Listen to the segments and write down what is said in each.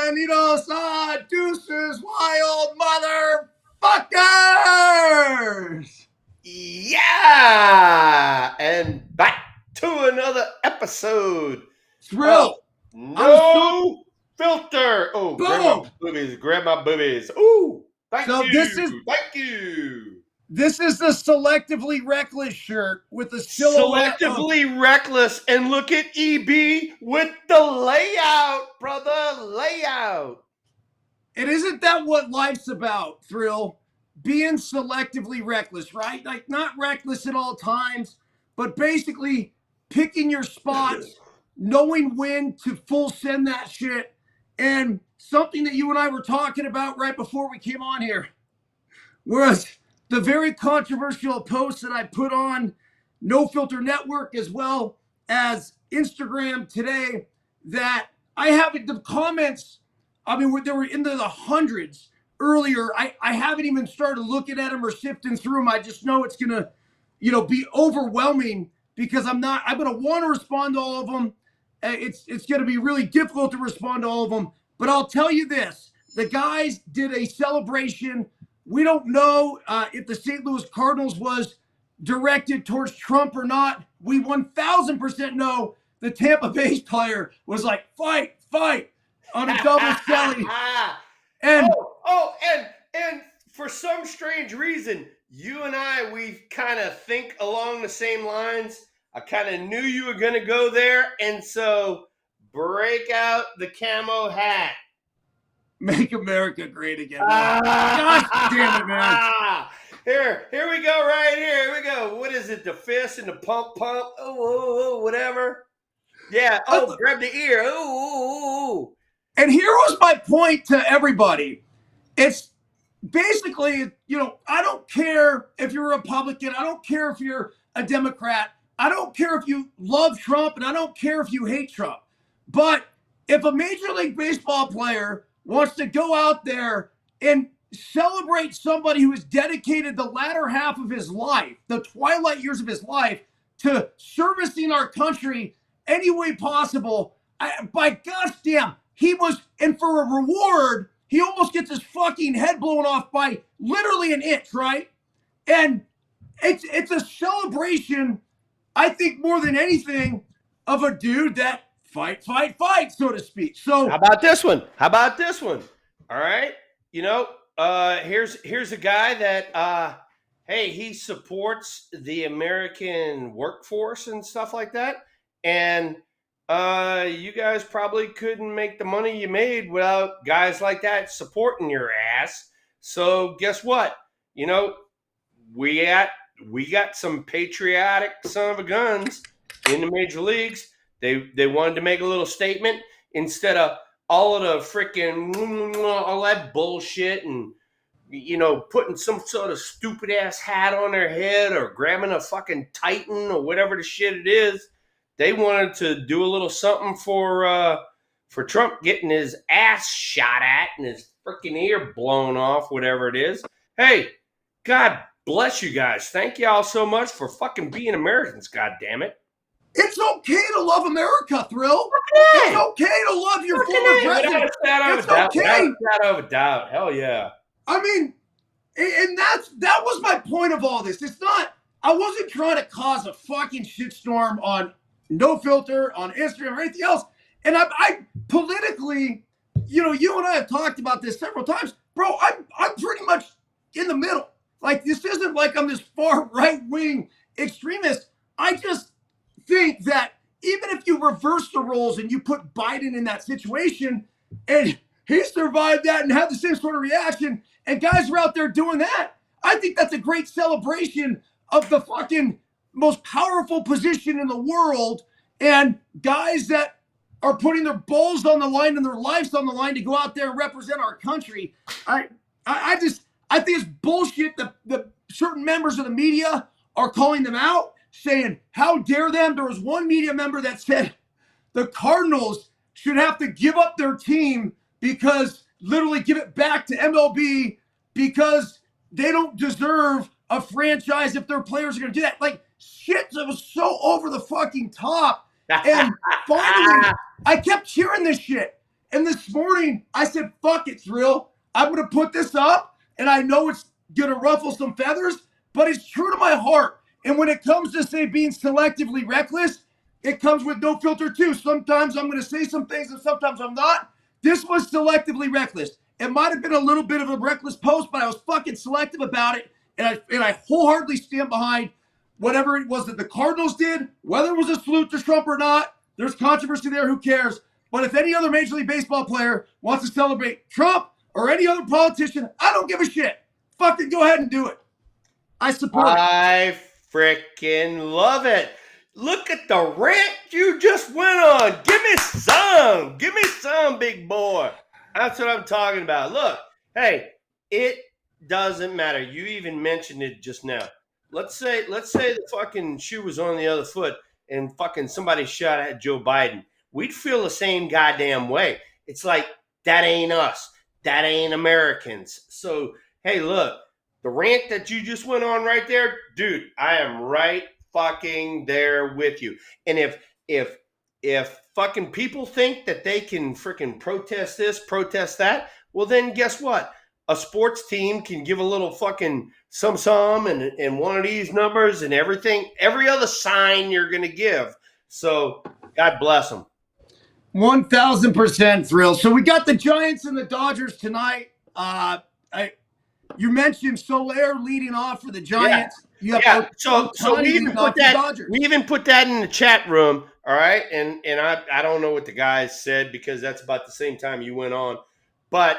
Bienvenidos a Deuces Wild Motherfuckers! Yeah! And back to another episode Thrill! of No Filter. Oh, Boom! grab my boobies. Ooh, thank So you. Thank you. This is the Selectively Reckless shirt with the silhouette of... Selectively reckless. And look at EB with the layout, brother. Layout. And isn't that what life's about, Thrill? Being selectively reckless, right? Like, not reckless at all times, but basically picking your spots, knowing when to full send that shit. And something that you and I were talking about right before we came on here was the very controversial post that I put on No Filter Network as well as Instagram today, that I have the comments, I mean, they were into the hundreds earlier. I haven't even started looking at them or sifting through them. I just know it's gonna, be overwhelming because I'm gonna want to respond to all of them. It's gonna be really difficult to respond to all of them. But I'll tell you this: the guys did a celebration. We don't know if the St. Louis Cardinals was directed towards Trump or not. We 1,000% know the Tampa Bay player was like, fight on a double celly. And and for some strange reason, you and we kind of think along the same lines. I kind of knew you were going to go there, and so break out the camo hat. Make America great again. God damn it, man. Here we go, right here. Here we go. What is it? The fist and the pump. Oh, whatever. Yeah. Oh, grab the ear. Oh. And here was my point to everybody. It's basically, I don't care if you're a Republican. I don't care if you're a Democrat. I don't care if you love Trump, and I don't care if you hate Trump. But if a Major League Baseball player wants to go out there and celebrate somebody who has dedicated the latter half of his life, the twilight years of his life, to servicing our country any way possible, by gosh damn, he was, and for a reward, he almost gets his fucking head blown off by literally an inch, right? And it's a celebration, I think, more than anything, of a dude that fight, so to speak. So how about this one? All right. Here's a guy that hey, he supports the American workforce and stuff like that. And you guys probably couldn't make the money you made without guys like that supporting your ass. So guess what? We got some patriotic son of a guns in the major leagues. They wanted to make a little statement instead of all of the freaking all that bullshit and putting some sort of stupid ass hat on their head or grabbing a fucking Titan or whatever the shit it is. They wanted to do a little something for Trump getting his ass shot at and his freaking ear blown off, whatever it is. Hey, God bless you guys. Thank y'all so much for fucking being Americans, God damn it. It's okay to love America, Thrill. It's okay to love your former president. It's okay. Without a doubt. Hell yeah. I mean, and that was my point of all this. It's not, I wasn't trying to cause a fucking shitstorm on No Filter, on Instagram, or anything else. And I politically, you and I have talked about this several times. Bro, I'm pretty much in the middle. Like, this isn't like I'm this far right-wing extremist. I just think that even if you reverse the roles and you put Biden in that situation and he survived that and had the same sort of reaction, and guys are out there doing that, I think that's a great celebration of the fucking most powerful position in the world, and guys that are putting their balls on the line and their lives on the line to go out there and represent our country. I think it's bullshit that the certain members of the media are calling them out, saying, how dare them? There was one media member that said the Cardinals should have to give up their team because literally give it back to MLB because they don't deserve a franchise if their players are going to do that. Like, shit that was so over the fucking top. And finally, I kept hearing this shit. And this morning, I said, fuck it, Thrill. I'm going to put this up, and I know it's going to ruffle some feathers, but it's true to my heart. And when it comes to, say, being selectively reckless, it comes with no filter, too. Sometimes I'm going to say some things, and sometimes I'm not. This was selectively reckless. It might have been a little bit of a reckless post, but I was fucking selective about it, and I wholeheartedly stand behind whatever it was that the Cardinals did, whether it was a salute to Trump or not. There's controversy there. Who cares? But if any other Major League Baseball player wants to celebrate Trump or any other politician, I don't give a shit. Fucking go ahead and do it. I support it. I freaking love it. Look at the rant you just went on. Give me some. Give me some, big boy. That's what I'm talking about. Look, hey, it doesn't matter. You even mentioned it just now. Let's say the fucking shoe was on the other foot and fucking somebody shot at Joe Biden. We'd feel the same goddamn way. It's like, that ain't us. That ain't Americans. So, hey, look, the rant that you just went on right there, dude, I am right fucking there with you. And if fucking people think that they can freaking protest this, protest that, well then guess what? A sports team can give a little fucking some and one of these numbers and everything, every other sign you're gonna give. So God bless them. 1,000% thrilled. So we got the Giants and the Dodgers tonight. You mentioned Soler leading off for the Giants. Yeah. So we even put that in the chat room. All right. And I don't know what the guys said because that's about the same time you went on. But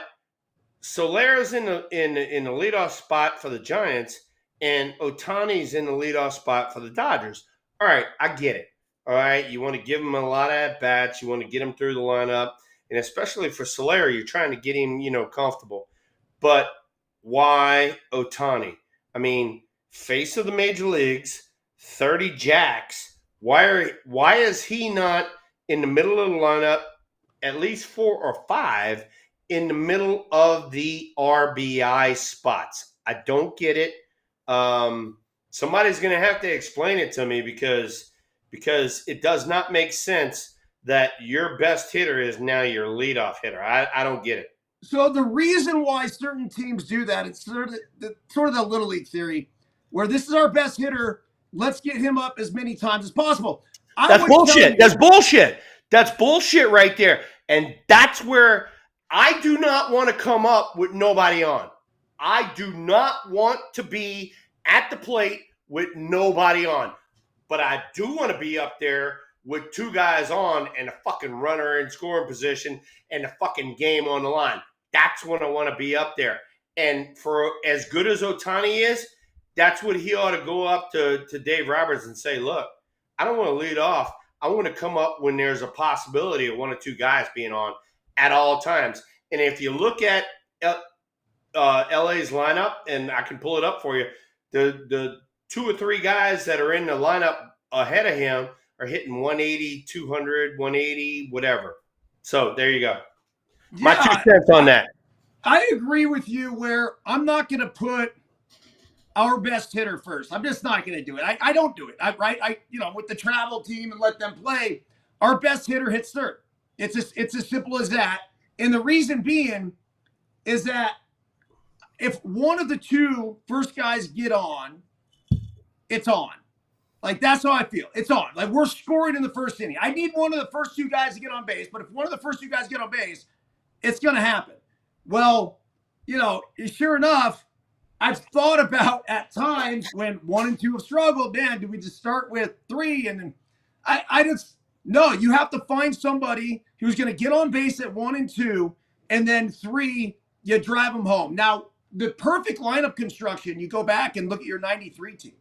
Soler's in the leadoff spot for the Giants, and Ohtani's in the leadoff spot for the Dodgers. All right, I get it. All right, you want to give him a lot of at bats. You want to get him through the lineup, and especially for Soler, you're trying to get him, comfortable. But why Ohtani? I mean, face of the major leagues, 30 jacks. Why is he not in the middle of the lineup, at least 4 or 5 in the middle of the RBI spots? I don't get it. Somebody's going to have to explain it to me because it does not make sense that your best hitter is now your leadoff hitter. I don't get it. So the reason why certain teams do that, it's sort of the Little League theory, where this is our best hitter, let's get him up as many times as possible. That's bullshit. That's bullshit. That's bullshit right there. And that's where I do not want to come up with nobody on. I do not want to be at the plate with nobody on. But I do want to be up there with 2 guys on and a fucking runner in scoring position and the fucking game on the line. That's when I want to be up there. And for as good as Ohtani is, that's what he ought to go up to Dave Roberts and say, look, I don't want to lead off. I want to come up when there's a possibility of 1 or 2 guys being on at all times. And if you look at LA's lineup, and I can pull it up for you, the 2 or 3 guys that are in the lineup ahead of him are hitting 180, 200, 180, whatever. So there you go. Yeah, my 2 cents on that. I agree with you where I'm not going to put our best hitter first. I'm just not going to do it. I don't do it. With the travel team and let them play, our best hitter hits third. It's as simple as that. And the reason being is that if one of the 2 first guys get on, it's on. Like, that's how I feel. It's on. Like, we're scoring in the first inning. I need one of the first 2 guys to get on base, but if one of the first 2 guys get on base, it's going to happen. Well, sure enough, I've thought about at times when 1 and 2 have struggled, man, do we just start with 3? And then no, you have to find somebody who's going to get on base at 1 and 2, and then 3, you drive them home. Now, the perfect lineup construction, you go back and look at your 93 team.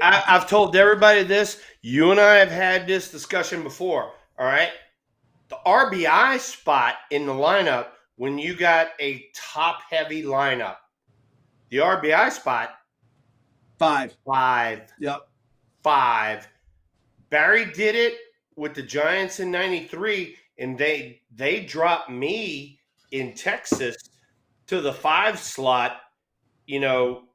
I've told everybody this. You and I have had this discussion before, all right? The RBI spot in the lineup, when you got a top-heavy lineup, the RBI spot, 5. Yep. 5. Barry did it with the Giants in 93, and they dropped me in Texas to the 5 slot,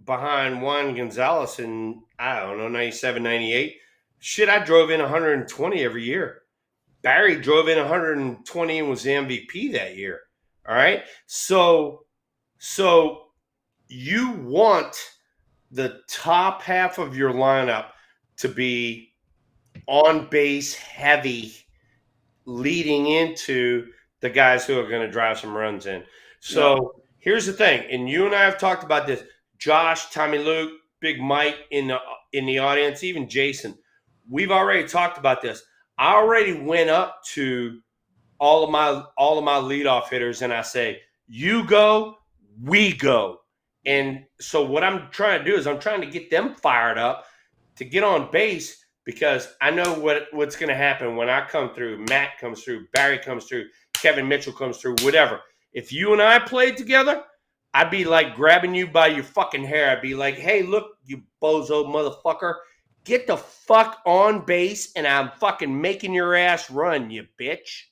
behind Juan Gonzalez in, I don't know, 97, 98. Shit, I drove in 120 every year. Barry drove in 120 and was the MVP that year. All right. So you want the top half of your lineup to be on base heavy leading into the guys who are going to drive some runs in. So here's the thing, and you and I have talked about this. Josh, Tommy Luke, Big Mike in the audience, even Jason. We've already talked about this. I already went up to all of my leadoff hitters and I say, you go, we go. And so what I'm trying to do is I'm trying to get them fired up to get on base, because I know what's going to happen when I come through. Matt comes through, Barry comes through, Kevin Mitchell comes through, whatever. If you and I played together, I'd be like grabbing you by your fucking hair. I'd be like, hey, look, you bozo motherfucker. Get the fuck on base and I'm fucking making your ass run, you bitch.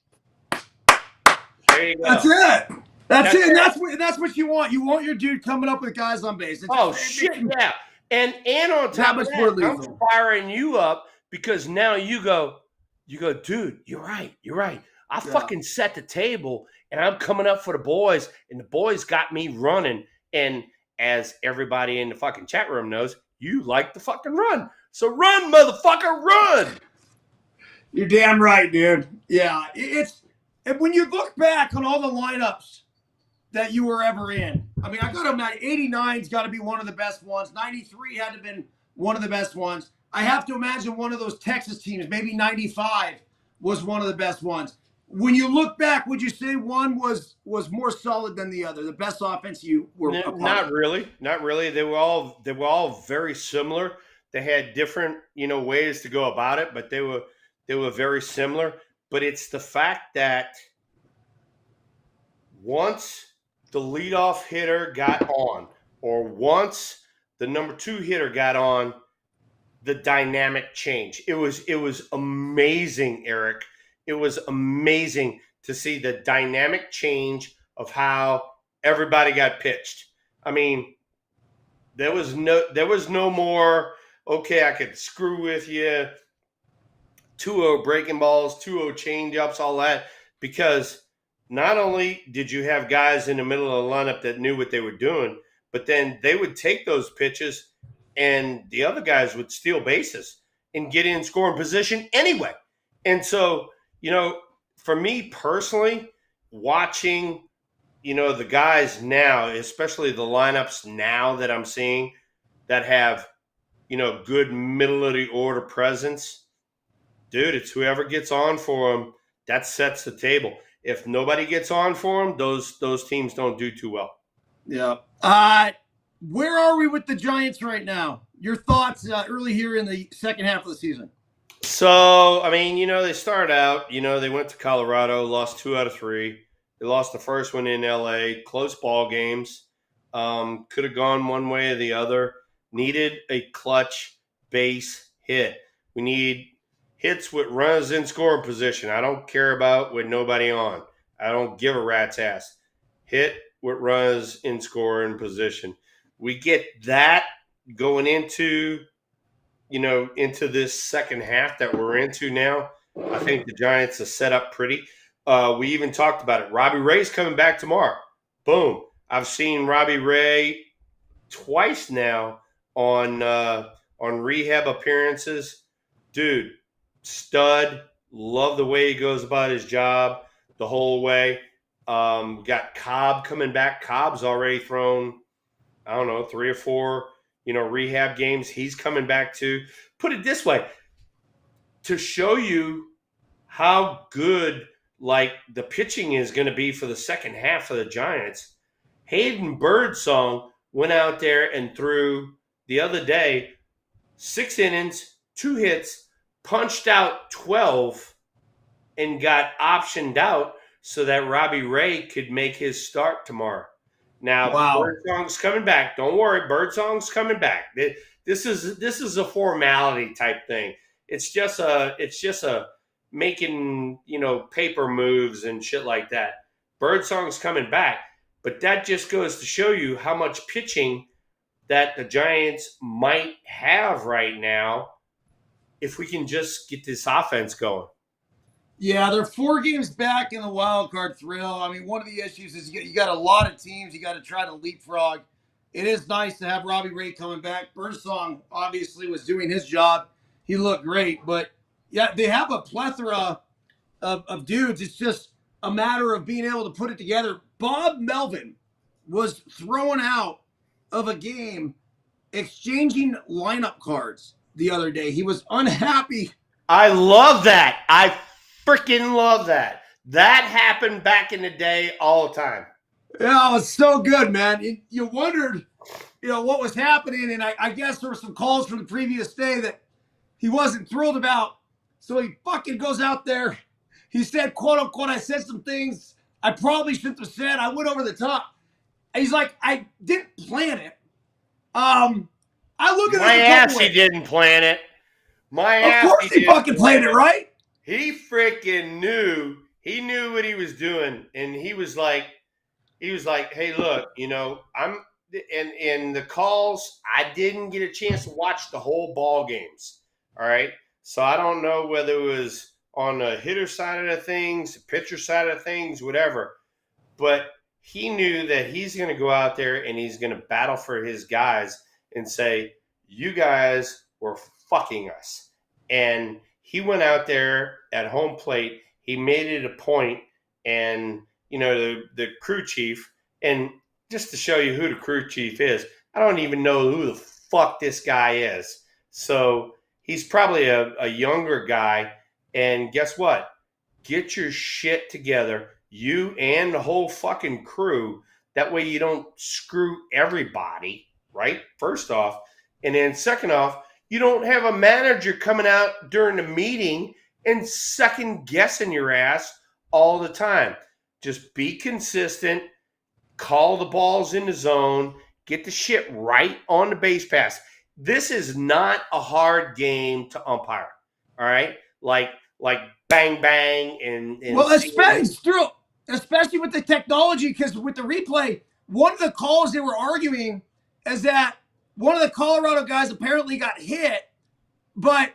There you go. That's it. That's it. And that's what you want. You want your dude coming up with guys on base. Shit, yeah. And on top of that, I'm firing you up because now you go, dude, you're right. I fucking set the table and I'm coming up for the boys, and the boys got me running. And as everybody in the fucking chat room knows, you like the fucking run. So run, motherfucker, run. You're damn right, dude. Yeah. And when you look back on all the lineups that you were ever in, I mean, I got them at 89's got to be one of the best ones. 93 had to have been one of the best ones. I have to imagine one of those Texas teams, maybe 95, was one of the best ones. When you look back, would you say one was more solid than the other? The best offense you were a part Not of? really. They were all very similar. They had different, ways to go about it, but they were very similar. But it's the fact that once the leadoff hitter got on, or once the number 2 hitter got on, the dynamic changed. It was amazing, Eric. It was amazing to see the dynamic change of how everybody got pitched. I mean, there was no more, okay, I could screw with you, 2-0 breaking balls, 2-0 change-ups, all that, because not only did you have guys in the middle of the lineup that knew what they were doing, but then they would take those pitches and the other guys would steal bases and get in scoring position anyway. And so, for me personally, watching, the guys now, especially the lineups now that I'm seeing that have, good middle of the order presence, dude, it's whoever gets on for them that sets the table. If nobody gets on for them, those teams don't do too well. Yeah. Where are we with the Giants right now? Your thoughts early here in the second half of the season? So, I mean, they started out, they went to Colorado, lost 2 out of 3. They lost the first one in LA, close ball games. Could have gone one way or the other. Needed a clutch base hit. We need hits with runners in scoring position. I don't care about with nobody on. I don't give a rat's ass. Hit with runners in scoring position. We get that going into this second half that we're into now. I think the Giants are set up pretty. We even talked about it. Robbie Ray's coming back tomorrow. Boom. I've seen Robbie Ray twice now on rehab appearances. Dude, stud. Love the way he goes about his job the whole way. Got Cobb coming back. Cobb's already thrown, 3 or 4, rehab games. He's coming back too. Put it this way, to show you how good the pitching is going to be for the second half of the Giants. Hayden Birdsong went out there and threw the other day 6 innings, 2 hits, punched out 12, and got optioned out so that Robbie Ray could make his start tomorrow. Now, wow. Birdsong's coming back. Don't worry, Birdsong's coming back. This is a formality type thing. It's just a making, paper moves and shit like that. Birdsong's coming back, but that just goes to show you how much pitching that the Giants might have right now if we can just get this offense going. Yeah, they're 4 games back in the wild card thrill. I mean, one of the issues is you got a lot of teams you got to try to leapfrog. It is nice to have Robbie Ray coming back. Birdsong obviously was doing his job. He looked great, but yeah, they have a plethora of dudes. It's just a matter of being able to put it together. Bob Melvin was thrown out of a game exchanging lineup cards the other day. He was unhappy. I love that. I freaking love that. That happened back in the day all the time. Yeah, it was so good, man. You wondered, what was happening, and I guess there were some calls from the previous day that he wasn't thrilled about. So he fucking goes out there. He said, quote unquote, I said some things I probably shouldn't have said. I went over the top. And he's like, I didn't plan it. I look at My this ass, he didn't plan it. My Of ass, course he fucking played it, right? He freaking knew. He knew what he was doing, and he was like, hey, look, I'm in the calls. I didn't get a chance to watch the whole ball games. All right, so I don't know whether it was on the hitter side of the things, the pitcher side of things, whatever. But he knew that he's going to go out there and he's going to battle for his guys and say, you guys were fucking us. And he went out there at home plate. He made it a point, and the crew chief, and just to show you who the crew chief is, I don't even know who the fuck this guy is. So he's probably a younger guy. And guess what? Get your shit together, you and the whole fucking crew. That way you don't screw everybody, right? First off. And then second off, you don't have a manager coming out during the meeting and second guessing your ass all the time. Just be consistent, call the balls in the zone, get the shit right on the base pass. This is not a hard game to umpire. All right? Like bang bang and well, especially with the technology, because with the replay, one of the calls they were arguing is that one of the Colorado guys apparently got hit, but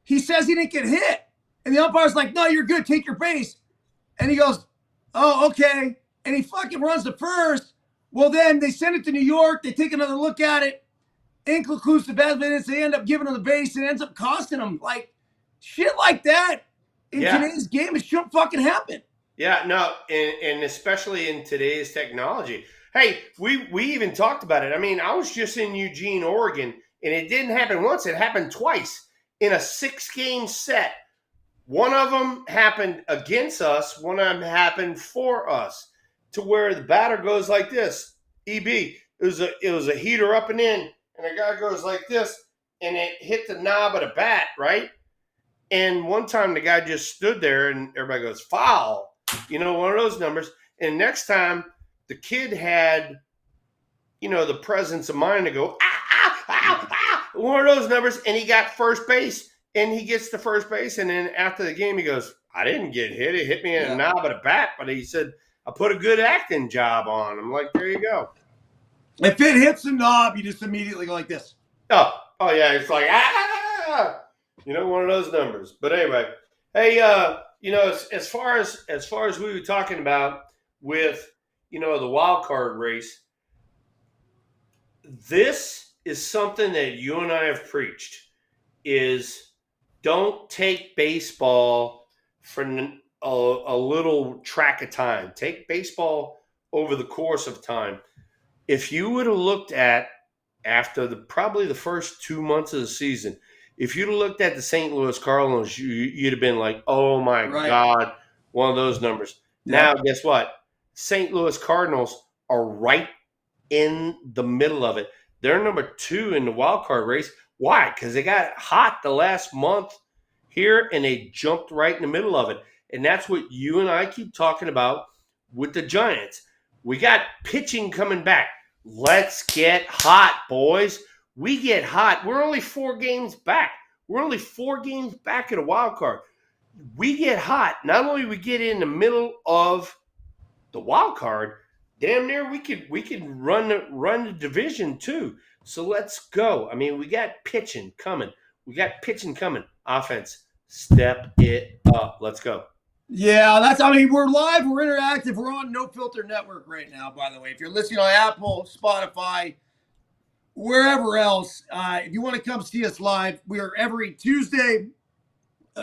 he says he didn't get hit. And the umpire's like, no, you're good. Take your base. And he goes, oh, okay. And he fucking runs to first. Well, then they send it to New York. They take another look at it. Includes the bad minutes. They end up giving him the base. And it ends up costing them. Like, shit like that in today's game, it shouldn't fucking happen. Yeah, no, and especially in today's technology. Hey, we even talked about it. I mean, I was just in Eugene, Oregon, and it didn't happen once. It happened twice in a 6-game set. One of them happened against us. One of them happened for us, to where the batter goes like this. EB, it was a heater up and in, and the guy goes like this, and it hit the knob of the bat, right? And one time the guy just stood there, and everybody goes, foul. One of those numbers. And next time, the kid had, the presence of mind to go, one of those numbers, and he got first base, and he gets to first base, and then after the game, he goes, I didn't get hit. It hit me in the knob of the bat, but he said, I put a good acting job on. I'm like, there you go. If it hits the knob, you just immediately go like this. Oh yeah, it's like, one of those numbers. But anyway, hey, as far as we were talking about with, the wild card race, this is something that you and I have preached, is don't take baseball for a little track of time. Take baseball over the course of time. If you would have looked at, after probably the first 2 months of the season, if you'd have looked at the St. Louis Cardinals, you'd have been like, oh my God, one of those numbers. Now, guess what? St. Louis Cardinals are right in the middle of it. They're number 2 in the wild card race. Why? Because they got hot the last month here, and they jumped right in the middle of it. And that's what you and I keep talking about with the Giants. We got pitching coming back. Let's get hot, boys. We get hot. We're only 4 games back. We're only 4 games back at a wild card. We get hot. Not only we get in the middle of the wild card, damn near we could run the division too. So let's go. I mean, we got pitching coming. Offense, step it up. Let's go. Yeah, I mean, we're live, we're interactive, we're on No Filter Network right now, by the way. If you're listening on Apple, Spotify, wherever else, if you want to come see us live, we are every Tuesday,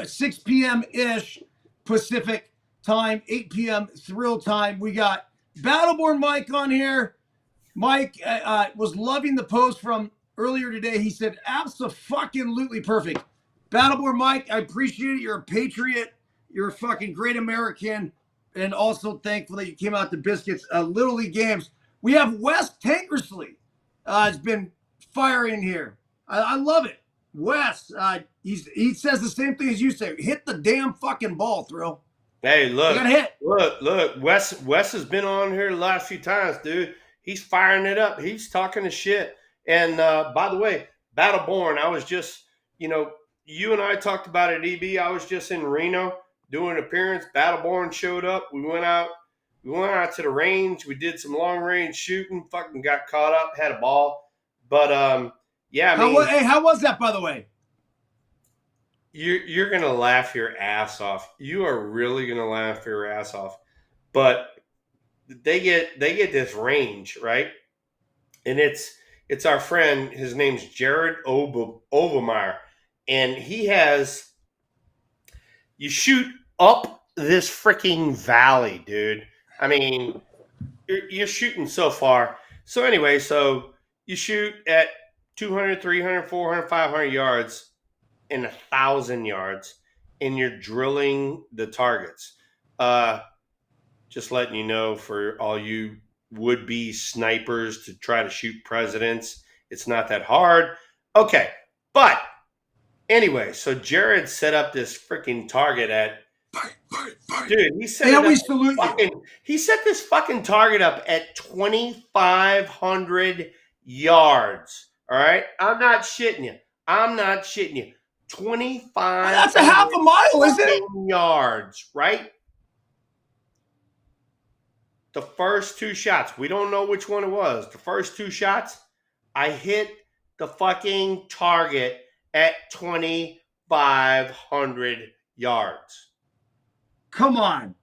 6 p.m. ish Pacific time, 8 p.m. Thrill time. We got Battleborn Mike on here. Mike was loving the post from earlier today. He said, absolutely perfect. Battleborn Mike, I appreciate it. You're a patriot. You're a fucking great American. And also thankful that you came out to Biscuits Little League games. We have Wes Tankersley has been firing here. I love it. Wes, he says the same thing as you say. Hit the damn fucking ball, Thrill. Hey, You got hit. look. Wes has been on here the last few times, dude. He's firing it up. He's talking the shit. And by the way, Battleborn, I was just, you and I talked about it, EB. I was just in Reno doing an appearance. Battleborn showed up. We went out to the range. We did some long range shooting. Fucking got caught up. Had a ball. But yeah, I mean, how was that, by the way? you're gonna laugh your ass off. You are really gonna laugh your ass off. But they get this range, right? And it's our friend. His name's Jared Overmeyer, and he has you shoot up this freaking valley, dude. I mean, you're shooting so far. So anyway, so you shoot at 200, 300, 400, 500 yards in 1,000 yards, and you're drilling the targets. Just letting you know, for all you would-be snipers to try to shoot presidents, it's not that hard. Okay, but anyway, so Jared set up this freaking target at dude. He set he set this fucking target up at 2,500 yards. All right, I'm not shitting you. 25. That's a half a mile, isn't it? Yards, right? The first two shots, we don't know which one it was. The first two shots, I hit the fucking target at 2,500 yards. Come on.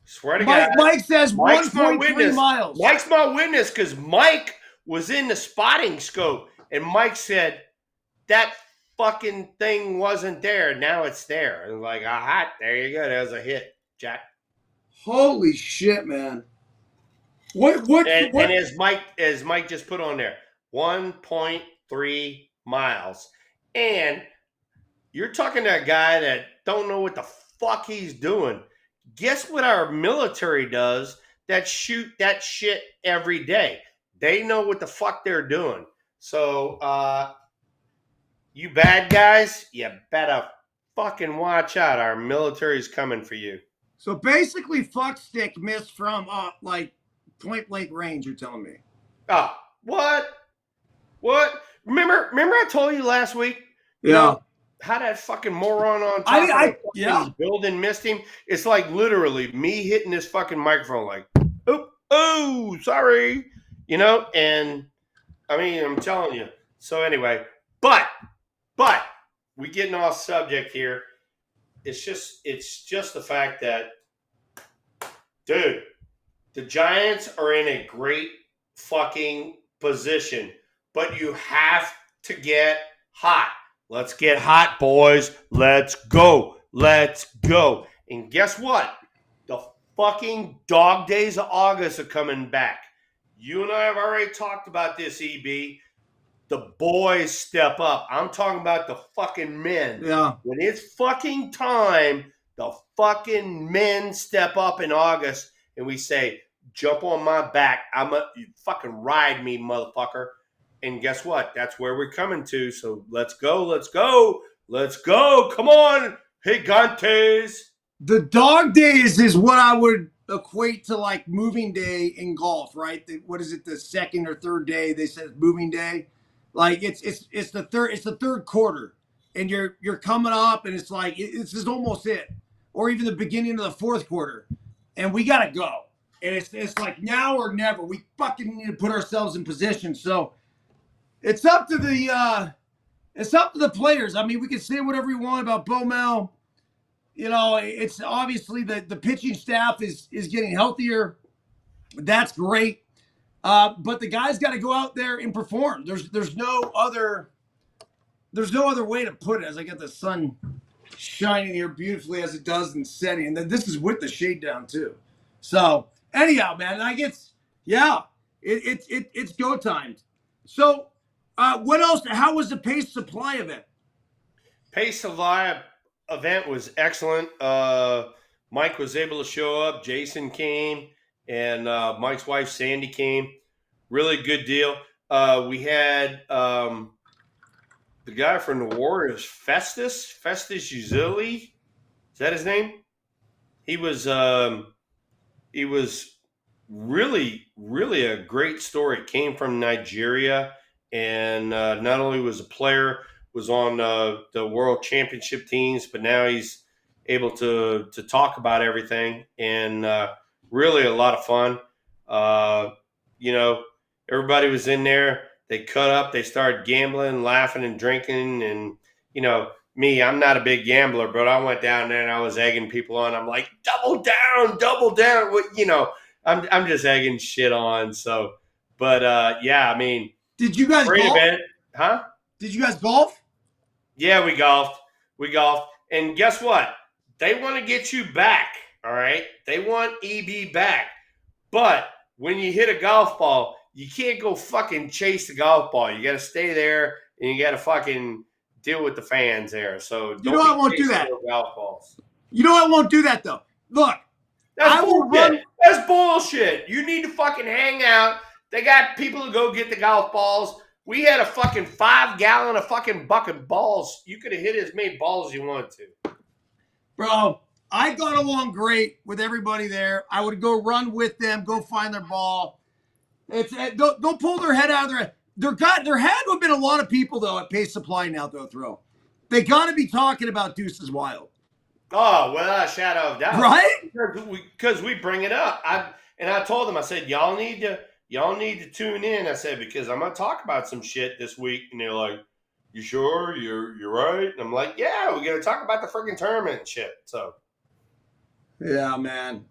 Swear to God. Mike says 1.3 miles. Mike's my witness because Mike was in the spotting scope, and Mike said that fucking thing wasn't there. Now it's there. And like, aha, there you go. There's a hit, Jack. Holy shit, man! What? And as Mike just put on there, 1.3 miles, and you're talking to a guy that don't know what the fuck he's doing. Guess what our military does? That shoot that shit every day. They know what the fuck they're doing. So, you bad guys, you better fucking watch out. Our military's coming for you. So basically, Fuckstick missed from like point blank range. You're telling me? Oh, what? Remember I told you last week? Yeah. How that fucking moron on top of the building missed him? It's like literally me hitting this fucking microphone like, oh, sorry. And I mean, I'm telling you. So anyway, but we getting off subject here. It's just the fact that, dude, the Giants are in a great fucking position, but you have to get hot. Let's get hot, boys. Let's go. And guess what? The fucking dog days of August are coming back. You and I have already talked about this, EB. The boys step up. I'm talking about the fucking men. Yeah. When it's fucking time, the fucking men step up in August and we say, jump on my back. You fucking ride me, motherfucker. And guess what? That's where we're coming to. So let's go. Come on, Gigantes. The dog days is what I would equate to like moving day in golf, right? What is it? The second or third day they said moving day. Like it's the third quarter, and you're coming up, and it's like it's just almost it, or even the beginning of the fourth quarter, and we gotta go, and it's like now or never. We fucking need to put ourselves in position. So it's up to the players. I mean, we can say whatever we want about Bo Mel. You know, it's obviously the pitching staff is getting healthier. That's great. But the guys got to go out there and perform. There's no other way to put it. As I get the sun shining here beautifully as it does in setting, and then this is with the shade down too. So anyhow, man, like it's go time. So what else? How was the Pace Supply event? Pace of Live event was excellent. Mike was able to show up. Jason came, and Mike's wife Sandy came. Really good deal. We had the guy from the Warriors, Festus Uzili. Is that his name? He was really a great story. Came from Nigeria, and not only was a player, was on the world championship teams, but now he's able to talk about everything, and really a lot of fun. You know, everybody was in there. They cut up. They started gambling, laughing, and drinking, and you know. Me, I'm not a big gambler, but I went down there and I was egging people on. I'm like, double down, double down. What I'm just egging shit on. So, but yeah, I mean, Did you guys great golf? event, huh? Did you guys golf? Yeah, we golfed. And guess what? They want to get you back. All right, they want EB back. But when you hit a golf ball, you can't go fucking chase the golf ball. You got to stay there and you got to fucking deal with the fans there. So You know I won't do that. Golf balls. You know I won't do that though. Look, That's bullshit. That's bullshit. You need to fucking hang out. They got people to go get the golf balls. We had a fucking 5-gallon of fucking bucket balls. You could have hit as many balls as you wanted to. Bro, I got along great with everybody there. I would go run with them, go find their ball. Don't pull their head out of their. There had to have been a lot of people though at Pace Supply now though. They got to be talking about Deuces Wild. Oh, without a shadow of doubt, right? Because we bring it up. I told them, I said, y'all need to tune in. I said, because I'm gonna talk about some shit this week, and they're like, "You sure? You're right?" And I'm like, "Yeah, we got to talk about the freaking tournament and shit." So, yeah, man.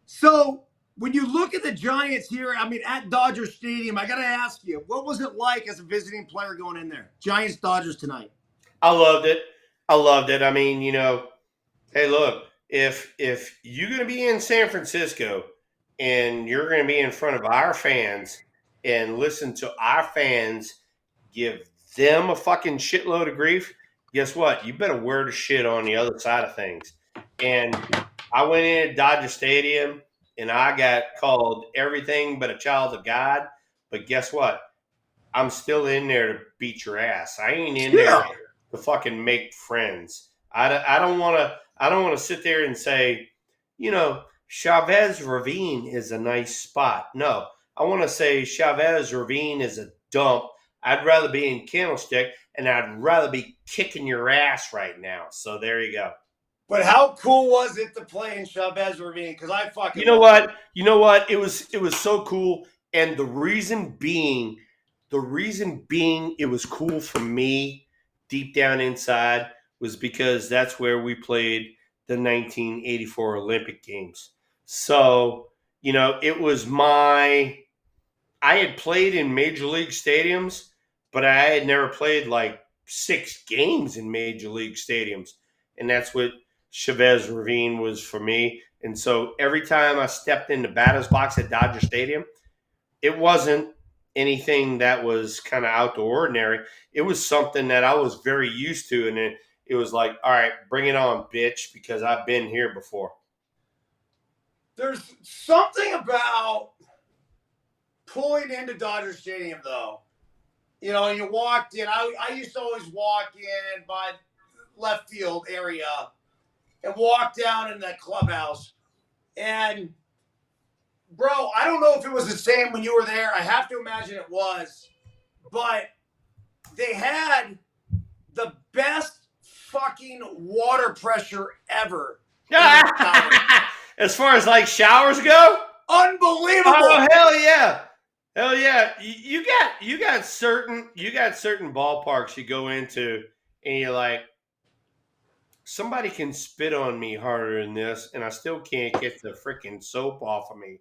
So when you look at the Giants here, I mean, at Dodger Stadium, I got to ask you, what was it like as a visiting player going in there? Giants Dodgers tonight. I loved it. I mean, hey, look, if you're going to be in San Francisco and you're going to be in front of our fans and listen to our fans give them a fucking shitload of grief, guess what? You better wear the shit on the other side of things. And I went in at Dodger Stadium and I got called everything but a child of God. But guess what? I'm still in there to beat your ass. I ain't in there to fucking make friends. I don't want to sit there and say, Chavez Ravine is a nice spot. No, I want to say Chavez Ravine is a dump. I'd rather be in Candlestick, and I'd rather be kicking your ass right now. So there you go. But how cool was it to play in Chavez Ravine? Because I fucking. You know what? It was so cool, and the reason being, it was cool for me deep down inside was because that's where we played the 1984 Olympic Games. So, it was I had played in major league stadiums, but I had never played like 6 games in major league stadiums. And that's what Chavez Ravine was for me. And so every time I stepped in the batter's box at Dodger Stadium, it wasn't anything that was kind of out the ordinary. It was something that I was very used to. And it was like, all right, bring it on, bitch, because I've been here before. There's something about pulling into Dodger Stadium, though. You walked in. I used to always walk in by left field area and walk down in the clubhouse. And, bro, I don't know if it was the same when you were there. I have to imagine it was. But they had the best fucking water pressure ever. As far as like showers go? Unbelievable. Oh, hell yeah. Hell yeah. You got certain ballparks you go into and you're like, somebody can spit on me harder than this, and I still can't get the freaking soap off of me.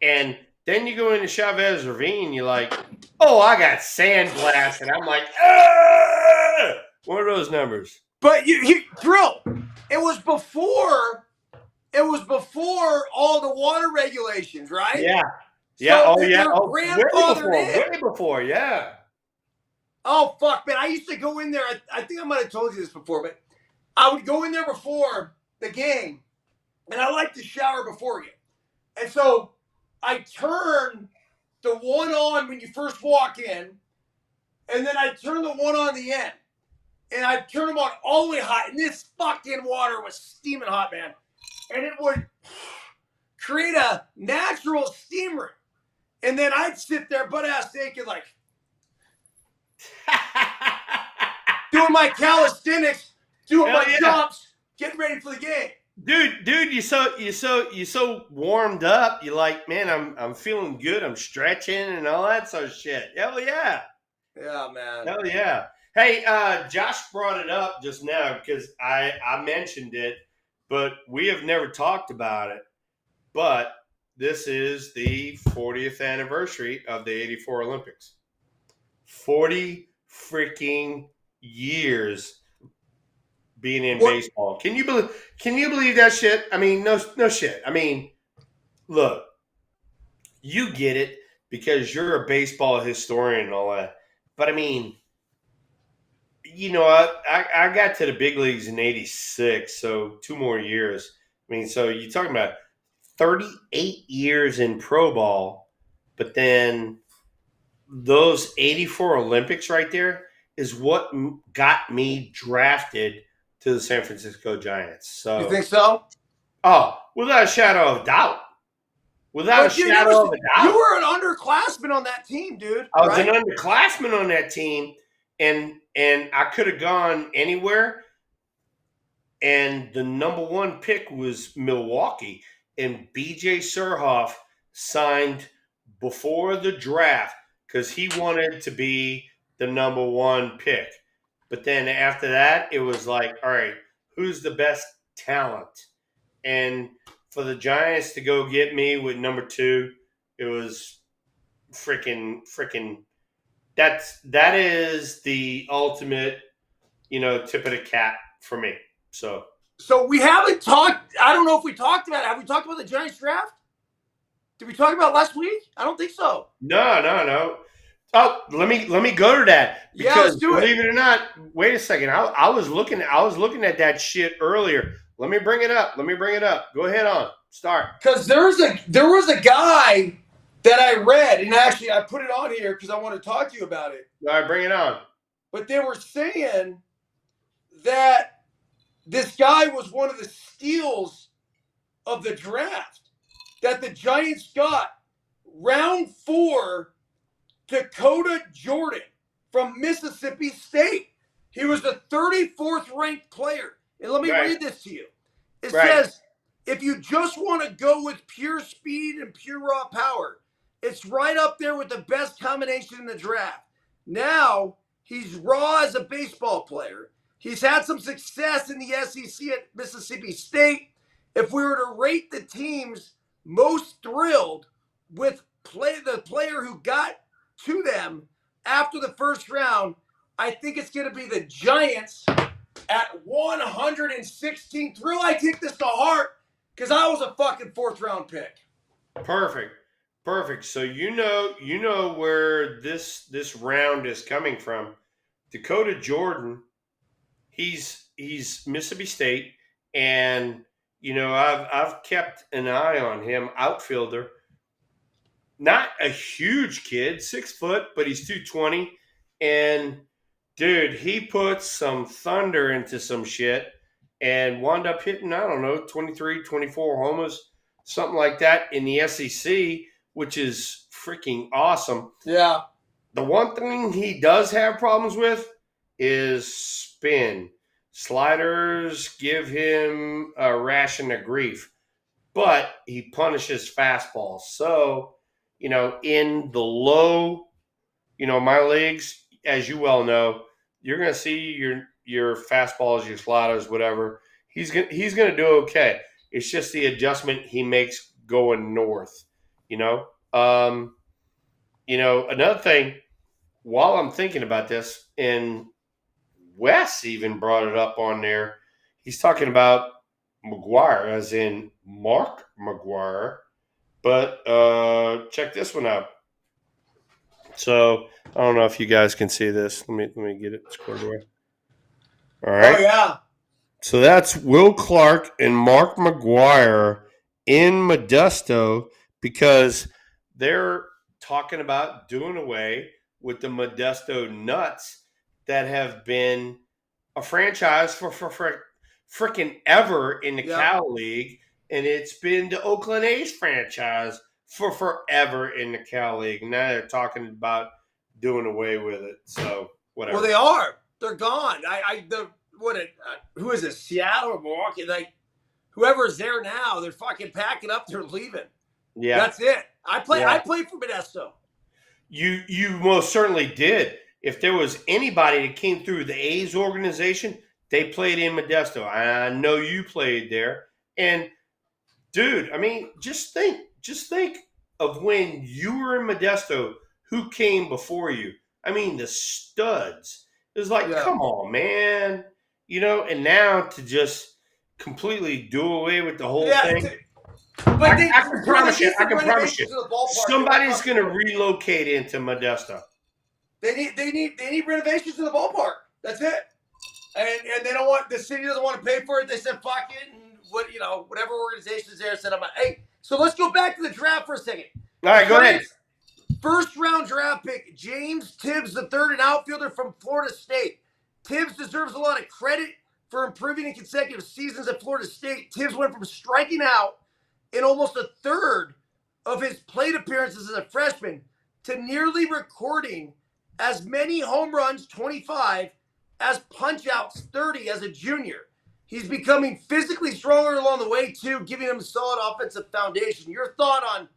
And then you go into Chavez Ravine, you're like, oh, I got sandblast, and I'm like, ah! What are those numbers? But you Drill, it was before all the water regulations, right? Yeah. Yeah. So Oh, yeah. they're Oh, grandfathered in. way before. Yeah. Oh fuck, man! I used to go in there. I think I might have told you this before, but I would go in there before the game, and I like to shower before game. And so I turn the one on when you first walk in, and then I turn the one on the end, and I turn them on all the way hot. And this fucking water was steaming hot, man, and it would create a natural steam ring. And then I'd sit there butt ass naked, like doing my calisthenics, doing my jumps, getting ready for the game. Dude, you so warmed up. You're like, man, I'm feeling good. I'm stretching and all that sort of shit. Hell yeah. Yeah, man. Hell yeah. Hey, Josh brought it up just now because I mentioned it, but we have never talked about it. But this is the 40th anniversary of the 84 Olympics. 40 freaking years being in baseball. Can you believe that shit? I mean, no shit. I mean, look, you get it because you're a baseball historian and all that. But I mean, you know, I got to the big leagues in '86, so 2 more years. I mean, so you're talking about 38 years in pro ball, but then those 84 Olympics right there is what got me drafted to the San Francisco Giants. So you think so? Oh, without a shadow of a doubt. Without a shadow of a doubt. You were an underclassman on that team, dude. I was an underclassman on that team, and I could have gone anywhere. And the number 1 pick was Milwaukee, and B.J. Surhoff signed before the draft because he wanted to be the number 1 pick. But then after that, it was like, all right, who's the best talent? And for the Giants to go get me with number 2, it was freaking. That is the ultimate, tip of the cap for me. So we haven't talked. I don't know if we talked about it. Have we talked about the Giants draft? Did we talk about it last week? I don't think so. No. Oh, let me go to that because let's do it. Believe it or not, wait a second. I was looking at that shit earlier. Let me bring it up. Go ahead on. Start. Because there was a guy that I read, and actually I put it on here because I want to talk to you about it. All right, bring it on. But they were saying that this guy was one of the steals of the draft, that the Giants got round 4, Dakota Jordan from Mississippi State. He was the 34th ranked player. And let me read this to you. It says, if you just want to go with pure speed and pure raw power, it's right up there with the best combination in the draft. Now, he's raw as a baseball player. He's had some success in the SEC at Mississippi State. If we were to rate the teams most thrilled with the player who got to them after the first round, I think it's going to be the Giants at 116. Thrill, I take this to heart because I was a fucking 4th round pick. Perfect. So you know where this round is coming from. Dakota Jordan, he's Mississippi State, and I've kept an eye on him, outfielder. Not a huge kid, 6 foot, but he's 220. And dude, he put some thunder into some shit and wound up hitting, I don't know, 23, 24 homers, something like that in the SEC, which is freaking awesome. Yeah. The one thing he does have problems with is spin. Sliders give him a ration of grief, but he punishes fastballs. So, in the low, my leagues, as you well know, you're going to see your fastballs, your sliders, whatever, he's gonna do okay. It's just the adjustment he makes going north. You know. Another thing. While I'm thinking about this, and Wes even brought it up on there. He's talking about McGuire, as in Mark McGuire. But check this one out. So I don't know if you guys can see this. Let me get it squared away. All Oh right. yeah. So that's Will Clark and Mark McGuire in Modesto because they're talking about doing away with the Modesto Nuts that have been a franchise for freaking ever in the Yep. Cal League, and it's been the Oakland A's franchise for forever in the Cal League. Now they're talking about doing away with it. So whatever. Well, they are. They're gone. Who is it? Seattle or Milwaukee? Like whoever's there now, they're fucking packing up. They're leaving. Yeah, That's it. I yeah. played for Modesto. You most certainly did. If there was anybody that came through the A's organization, they played in Modesto. I know you played there. And dude, I mean, just think of when you were in Modesto, who came before you. I mean, the studs. It was like, Yeah. come on, man. And now to just completely do away with the whole thing. But I can promise you. Somebody's going to to relocate into Modesto. They need renovations to the ballpark. That's it. And they don't want the city doesn't want to pay for it. They said fuck it, and whatever organization's there said hey. So let's go back to the draft for a second. All right, go ahead. First round draft pick James Tibbs III, an outfielder from Florida State. Tibbs deserves a lot of credit for improving in consecutive seasons at Florida State. Tibbs went from striking out in almost a third of his plate appearances as a freshman to nearly recording as many home runs, 25, as punch-outs, 30 as a junior. He's becoming physically stronger along the way, too, giving him a solid offensive foundation. Your thought on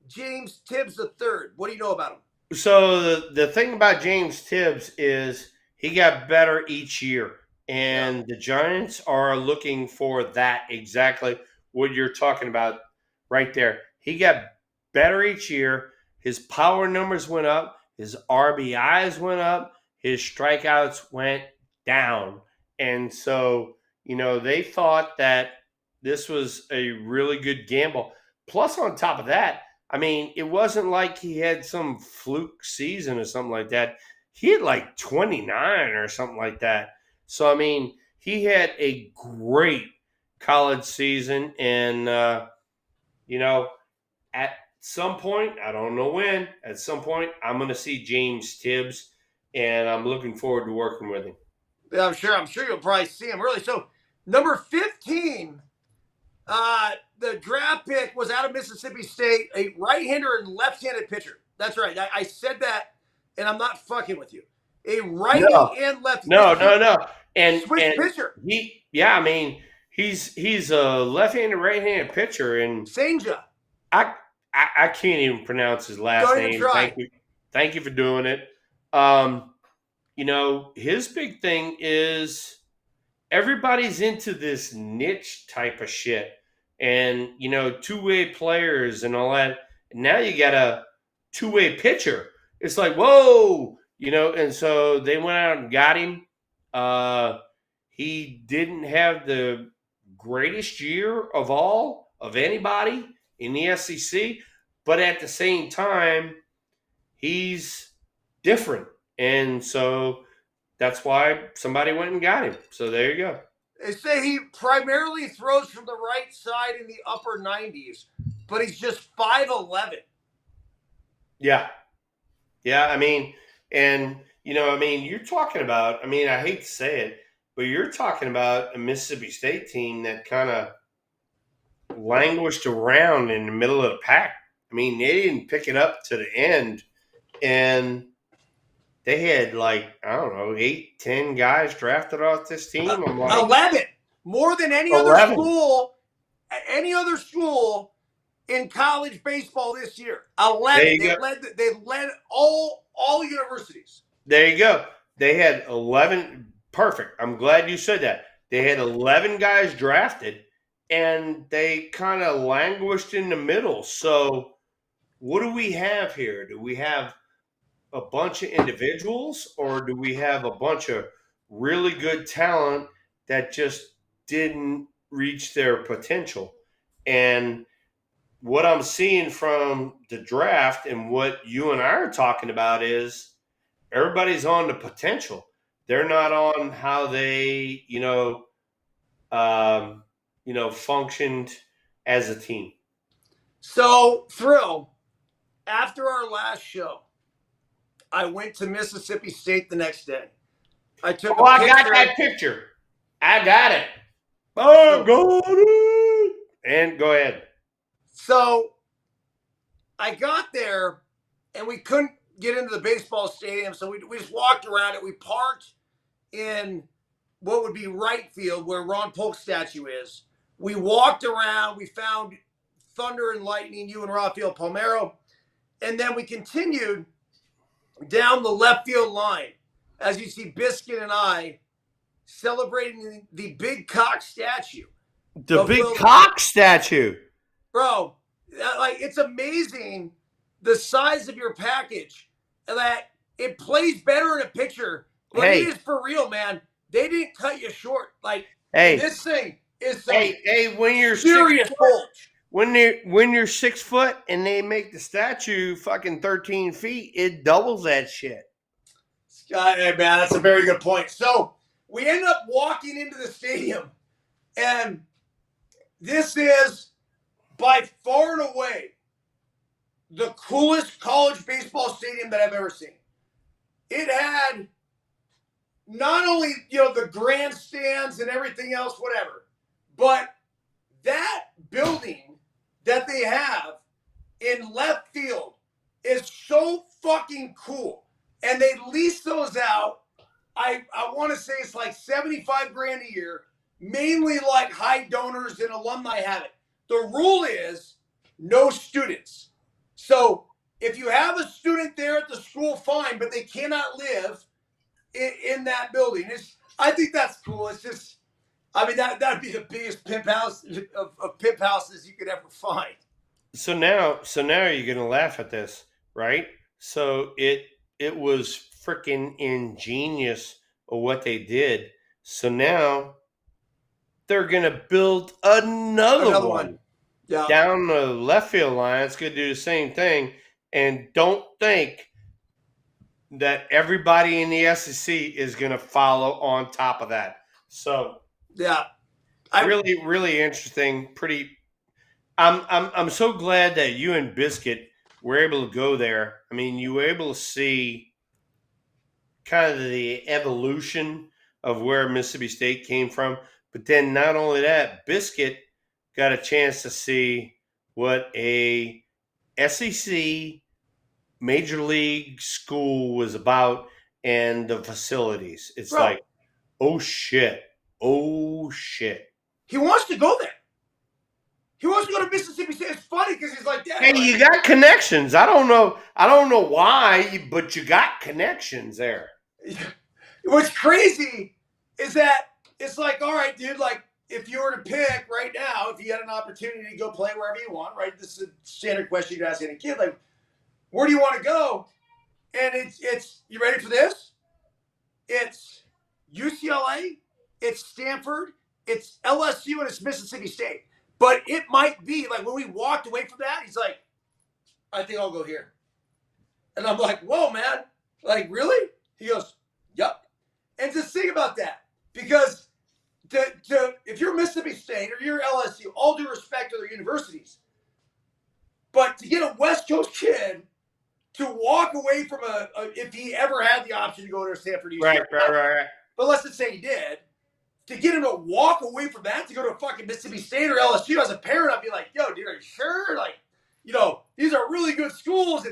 James Tibbs III? What do you know about him? So the thing about James Tibbs is he got better each year. And the Giants are looking for that exactly what you're talking about right there. He got better each year. His power numbers went up. His RBIs went up. His strikeouts went down. And so, they thought that this was a really good gamble. Plus, on top of that, I mean, it wasn't like he had some fluke season or something like that. He had like 29 or something like that. So, I mean, he had a great college season. And, at some point, I don't know when, at some point, I'm going to see James Tibbs, and I'm looking forward to working with him. Yeah, I'm sure you'll probably see him early. So, number 15, the draft pick was out of Mississippi State, a right-hander and left-handed pitcher. That's right. I said that, and I'm not fucking with you. A righty and lefty. No. And switch pitcher. He's a left-handed, right-handed pitcher, and Senja. I can't even pronounce his last name. Thank you for doing it. His big thing is everybody's into this niche type of shit, and two-way players and all that. Now you got a two-way pitcher. It's like, whoa, and so they went out and got him. He didn't have the greatest year of anybody in the SEC, but at the same time, he's different. And so that's why somebody went and got him. So there you go. They say he primarily throws from the right side in the upper 90s, but he's just 5'11". Yeah. Yeah, I mean, and, you're talking about, I hate to say it, but you're talking about a Mississippi State team that kind of languished around in the middle of the pack. I mean, they didn't pick it up to the end, and they had 8, 10 guys drafted off this team. I'm like 11, more than any 11. any other school in college baseball this year. 11. They led all universities. There you go. They had 11. Perfect. I'm glad you said that. They had 11 guys drafted, and they kind of languished in the middle. So, what do we have here? Do we have a bunch of individuals, or do we have a bunch of really good talent that just didn't reach their potential? And what I'm seeing from the draft and what you and I are talking about is everybody's on the potential. They're not on how they, functioned as a team. So, Thrill, after our last show, I went to Mississippi State the next day. I took Oh, a I picture. got that picture. I got it. Oh, go on. And go ahead. So I got there and we couldn't get into the baseball stadium. So we just walked around it. We parked in what would be right field where Ron Polk's statue is. We walked around. We found Thunder and Lightning, you and Rafael Palmeiro. And then we continued down the left field line. As you see, Biscuit and I celebrating the big cock statue. The big cock statue. Bro, like it's amazing the size of your package that it plays better in a picture. But Hey. it is for real, man. They didn't cut you short. Like this thing is some when you're serious bulge. When you're 6 foot and they make the statue fucking 13 feet, it doubles that shit. Hey, man, that's a very good point. So we end up walking into the stadium, and this is by far and away the coolest college baseball stadium that I've ever seen. It had not only, the grandstands and everything else, whatever, but that building that they have in left field is so fucking cool. And they lease those out. I want to say it's like 75 grand a year, mainly like high donors and alumni have it. The rule is no students. So if you have a student there at the school, fine, but they cannot live in that building. I think that's cool. It's just, that'd be the biggest pimp house of pimp houses you could ever find. So now you're gonna laugh at this, right? So it was freaking ingenious of what they did. So now they're gonna build another one. Yeah. Down the left field line. It's gonna do the same thing. And don't think that everybody in the SEC is going to follow on top of that. So, yeah, really, really interesting. Pretty. I'm so glad that you and Biscuit were able to go there. I mean, you were able to see kind of the evolution of where Mississippi State came from, but then not only that, Biscuit got a chance to see what a SEC major league school was about and the facilities. It's like, oh shit. He wants to go there. He wants to go to Mississippi State. It's funny because he's like, Dad, hey, you got connections. I don't know why, but you got connections there. What's crazy is that it's like, all right, dude, like if you were to pick right now, if you had an opportunity to go play wherever you want, right? This is a standard question you ask any kid, like, where do you want to go? And it's you ready for this? It's UCLA, it's Stanford, it's LSU, and it's Mississippi State. But it might be like when we walked away from that, he's like, I think I'll go here. And I'm like, whoa, man. Like, really? He goes, yep. And just think about that. Because if you're Mississippi State or you're LSU, all due respect to their universities, but to get a West Coast kid to walk away from if he ever had the option to go to Stanford, right. But let's just say he did. To get him to walk away from that to go to a fucking Mississippi State or LSU as a parent, I'd be like, yo, dude, are you sure? Like, these are really good schools.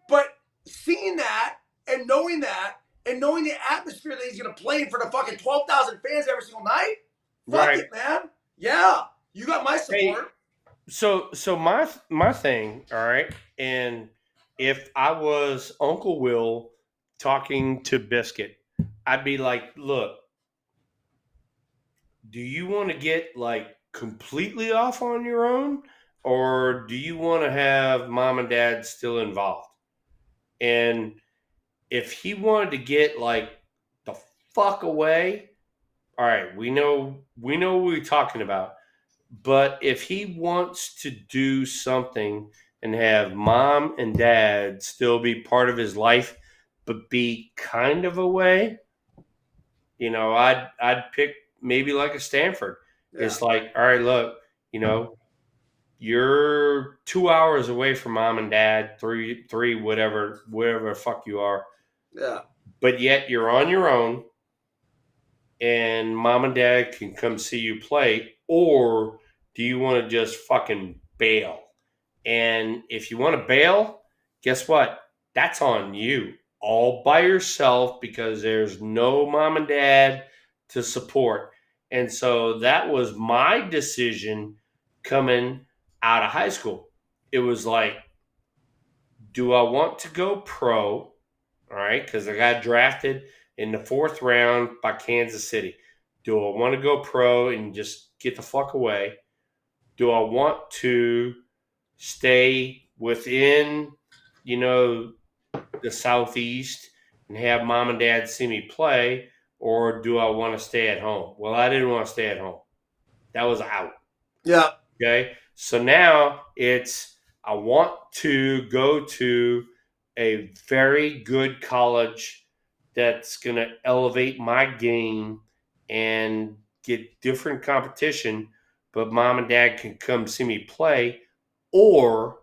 But seeing that and knowing the atmosphere that he's going to play in front of fucking 12,000 fans every single night, fuck it, man. Yeah, you got my support. Hey, so my thing, all right, and if I was Uncle Will talking to Biscuit, I'd be like, look, do you want to get like completely off on your own, or do you want to have mom and dad still involved? And if he wanted to get like the fuck away, all right, we know what we're talking about. But if he wants to do something and have mom and dad still be part of his life, but be kind of away, I'd pick maybe like a Stanford. Yeah. It's like, all right, look, you know, you're 2 hours away from mom and dad, three, whatever the fuck you are, Yeah. but yet you're on your own, and mom and dad can come see you play, or do you want to just fucking bail? And if you want to bail, guess what? That's on you all by yourself because there's no mom and dad to support. And so that was my decision coming out of high school. It was like, do I want to go pro? All right, because I got drafted in the fourth round by Kansas City. Do I want to go pro and just get the fuck away? Do I want to stay within, the Southeast and have mom and dad see me play, or do I want to stay at home? Well, I didn't want to stay at home. That was out. Yeah. Okay. So now it's, I want to go to a very good college that's going to elevate my game and get different competition, but mom and dad can come see me play, or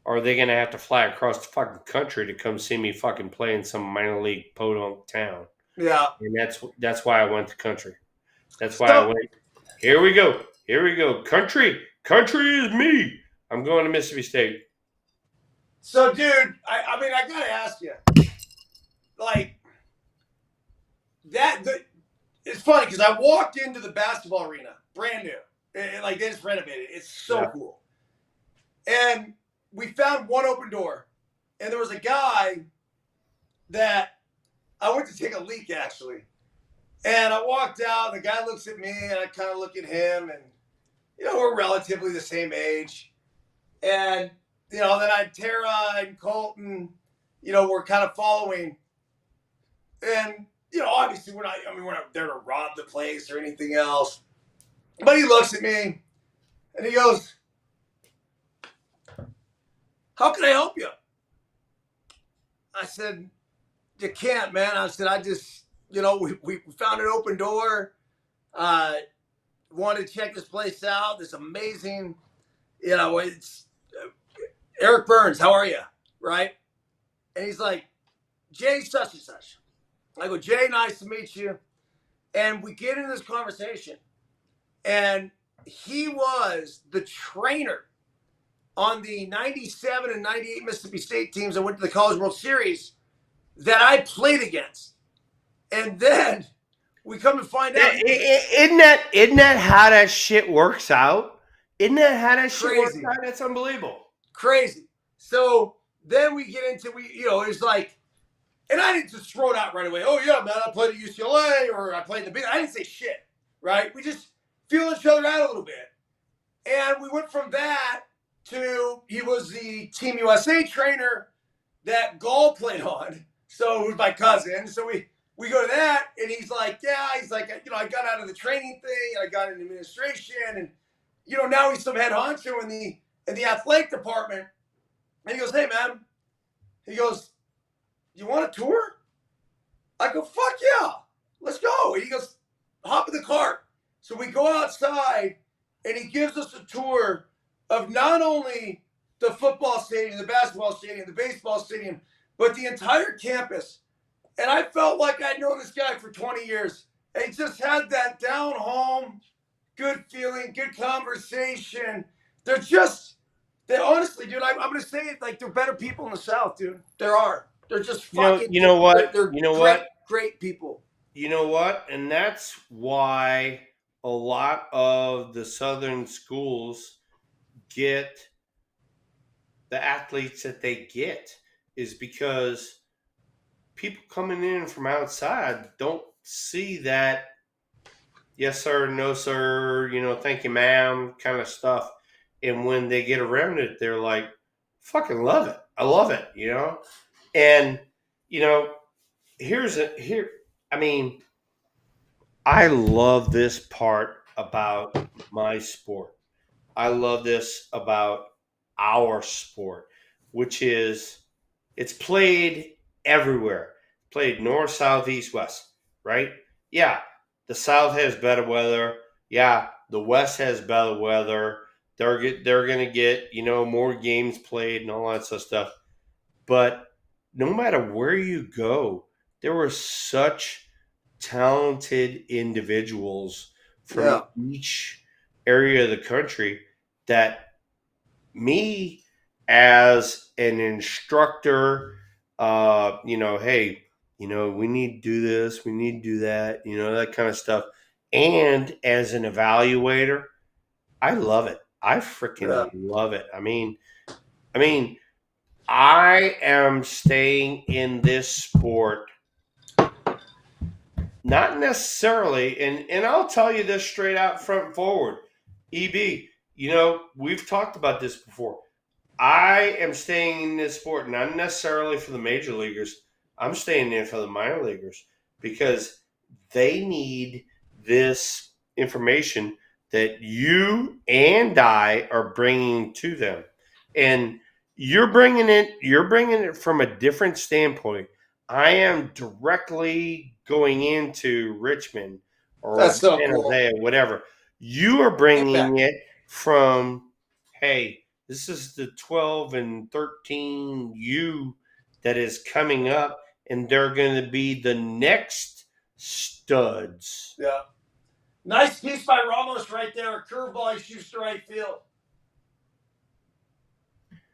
are they going to have to fly across the fucking country to come see me fucking play in some minor league podunk town? Yeah. And that's why I went to country. That's why I So, went. Here we go. Here we go. Country is me. I'm going to Mississippi State. dude, I mean, I gotta ask you, like it's funny because I walked into the basketball arena, brand new, like they just renovated. It's so cool, and we found one open door, and there was a guy that I went to take a leak actually, and I walked out. And the guy looks at me, and I kind of look at him, and we're relatively the same age, and then Tara and Colton, we're kind of following, and obviously we're not. I mean, we're not there to rob the place or anything else. But he looks at me, and he goes, "How can I help you?" I said, "You can't, man." I said, "I just, we found an open door. Uh, wanted to check this place out. This amazing, it's Eric Byrnes. How are you?" Right? And he's like, "Jay, such and such." I go, "Jay, nice to meet you." And we get into this conversation, and he was the trainer on the 97 and 98 Mississippi State teams that went to the College World Series that I played against. And then we come to find out. Isn't that how that shit works out? Isn't that how that shit works Crazy. out? That's unbelievable. Crazy. So then we get into, it's like, and I didn't just throw it out right away. "Oh, yeah, man, I played at UCLA or I played in the big." I didn't say shit, right? We just feel each other out a little bit. And we went from that to he was the Team USA trainer that Gall played on. So it was my cousin. So we go to that, and he's like, "Yeah," he's like, "I got out of the training thing, and I got into administration, and now he's some head honcho in the athletic department." And he goes, "Hey, man," he goes, "You want a tour?" I go, "Fuck yeah, let's go." And he goes, "Hop in the cart." So we go outside, and he gives us a tour of not only the football stadium, the basketball stadium, the baseball stadium, but the entire campus. And I felt like I'd known this guy for 20 years. And he just had that down home, good feeling, good conversation. They honestly, dude, I'm going to say it, like, they're better people in the South, dude. There are. They're just fucking, You know what? they're You know great, what? great people. You know what? And that's why a lot of the Southern schools get the athletes that they get, is because people coming in from outside don't see that yes sir, no sir, thank you ma'am kind of stuff. And when they get around it, they're like, fucking love it. I love it. And you know, here I mean, I love this part about my sport. I love this about our sport, which is it's played everywhere. Played north, south, east, west, right? Yeah, the south has better weather. Yeah, the west has better weather. They're gonna get more games played and all that sort of stuff. But no matter where you go, there were such talented individuals from Yeah. each area of the country that me as an instructor, hey, we need to do this, we need to do that, that kind of stuff. And as an evaluator, I love it. I Yeah. freaking love it. I mean, I am staying in this sport, not necessarily, and I'll tell you this straight out front forward. EB, we've talked about this before. I am staying in this sport not necessarily for the major leaguers. I'm staying in for the minor leaguers because they need this information that you and I are bringing to them. And you're bringing it from a different standpoint. I am directly going into Richmond or That's so San cool. Jose or whatever. You are Get back. bringing it from, hey, this is the 12 and 13 U that is coming up, and they're going to be the next studs. Yeah. Nice piece by Ramos right there. A curveball he shoots to right field.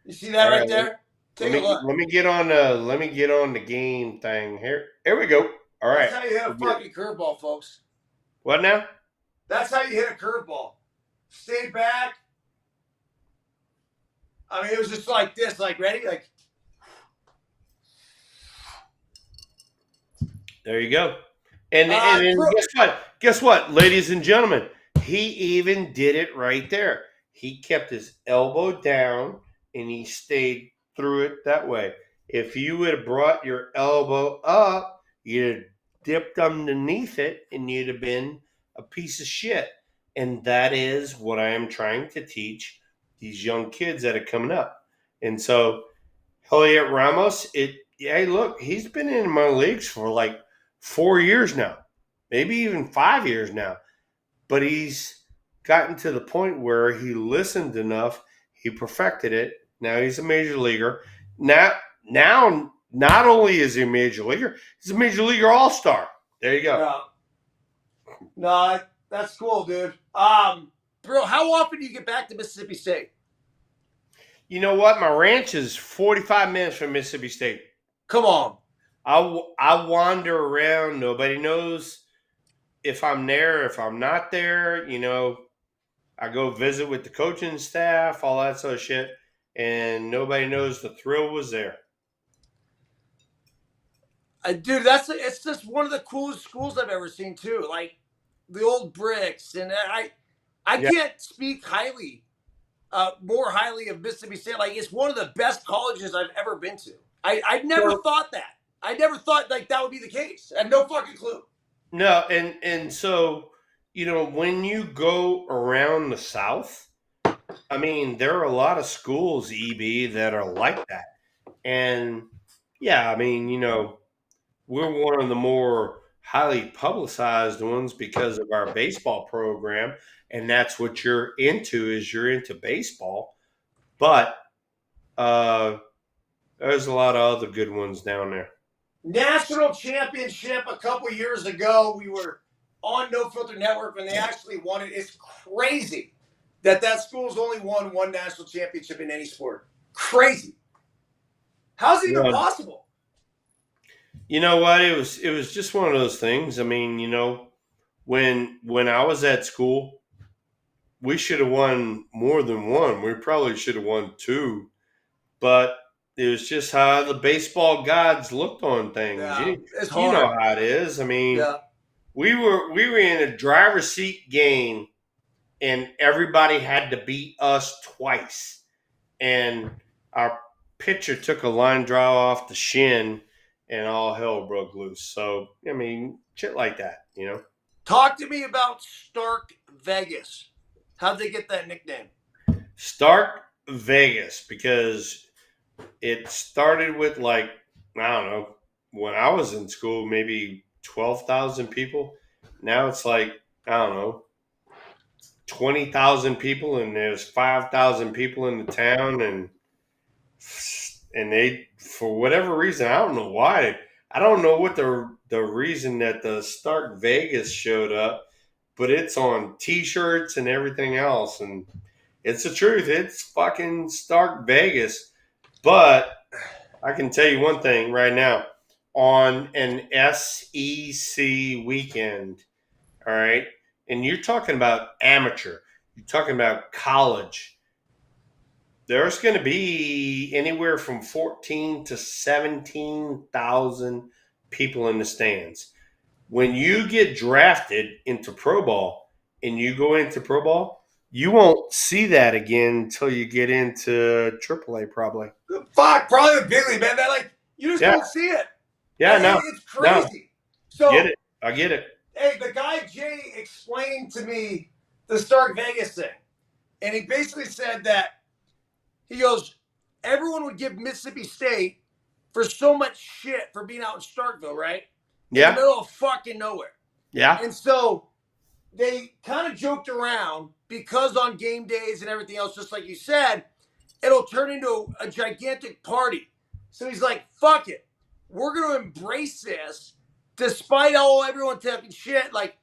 You see that All right right, there? let Take a me look. let me get on the game thing here. Here we go. All That's right. how you hit a fucking curveball, folks. What now? That's how you hit a curveball. Stay back. I mean, it was just like this, like ready, like. There you go. And guess what? Guess what, ladies and gentlemen? He even did it right there. He kept his elbow down and he stayed through it that way. If you would have brought your elbow up, you'd have dipped underneath it and you'd have been a piece of shit. And that is what I am trying to teach these young kids that are coming up. And so Heliot Ramos, hey, look, he's been in my leagues for like 4 years now, maybe even 5 years now. But he's gotten to the point where he listened enough, he perfected it. Now he's a major leaguer. Now, not only is he a major leaguer, he's a major leaguer all star. There you go. Yeah. No, that's cool, dude. Bro, how often do you get back to Mississippi State? You know what? My ranch is 45 minutes from Mississippi State. Come on. I wander around. Nobody knows if I'm there, if I'm not there. I go visit with the coaching staff, all that sort of shit, and nobody knows the thrill was there. Dude, it's just one of the coolest schools I've ever seen too. Like the old bricks, and I Yeah. can't speak more highly of Mississippi State. Like it's one of the best colleges I've ever been to. I never So thought that. I never thought like that would be the case. I had no fucking clue. no, and so when you go around the South, I mean, there are a lot of schools, EB, that are like that, and yeah, I mean, we're one of the more highly publicized ones because of our baseball program, and that's what you're into is you're into baseball. But there's a lot of other good ones down there. National championship a couple years ago. We were on No Filter Network when they actually won it. It's crazy that school's only won one national championship in any sport. Crazy. How's it even Yeah. possible? You know what? It was just one of those things. I mean, when I was at school, we should have won more than one. We probably should have won two, but it was just how the baseball gods looked on things. Yeah, You, it's you know hard. how it is. I mean, Yeah. we were in a driver's seat game, and everybody had to beat us twice. And our pitcher took a line drive off the shin, and all hell broke loose. So I mean, shit like that, you know. Talk to me about Stark Vegas. How'd they get that nickname? Stark Vegas, because it started with, like, I don't know, when I was in school, maybe 12,000 people. Now it's like, I don't know, 20,000 people, and there's 5,000 people in the town, and they, for whatever reason, I don't know why. I don't know what the reason that the Stark Vegas showed up, but it's on T-shirts and everything else, and it's the truth. It's fucking Stark Vegas. But I can tell you one thing right now: on an SEC weekend, all right, and you're talking about amateur, you're talking about college. There's going to be anywhere from 14 to 17,000 people in the stands. When you get drafted into pro ball and you go into pro ball, you won't see that again until you get into AAA, probably. Fuck, probably the big league, man. That, like, you just Yeah, don't see it. yeah, no, It's no, crazy. So, get it. I get it. hey, the guy Jay explained to me the Stark Vegas thing, and he basically said that he goes, everyone would give Mississippi State for so much shit for being out in Starkville, right? In the Yeah, middle of fucking nowhere. yeah, And so they kind of joked around because on game days and everything else, just like you said, it'll turn into a gigantic party. So he's like, fuck it. We're going to embrace this despite all everyone talking shit. Like,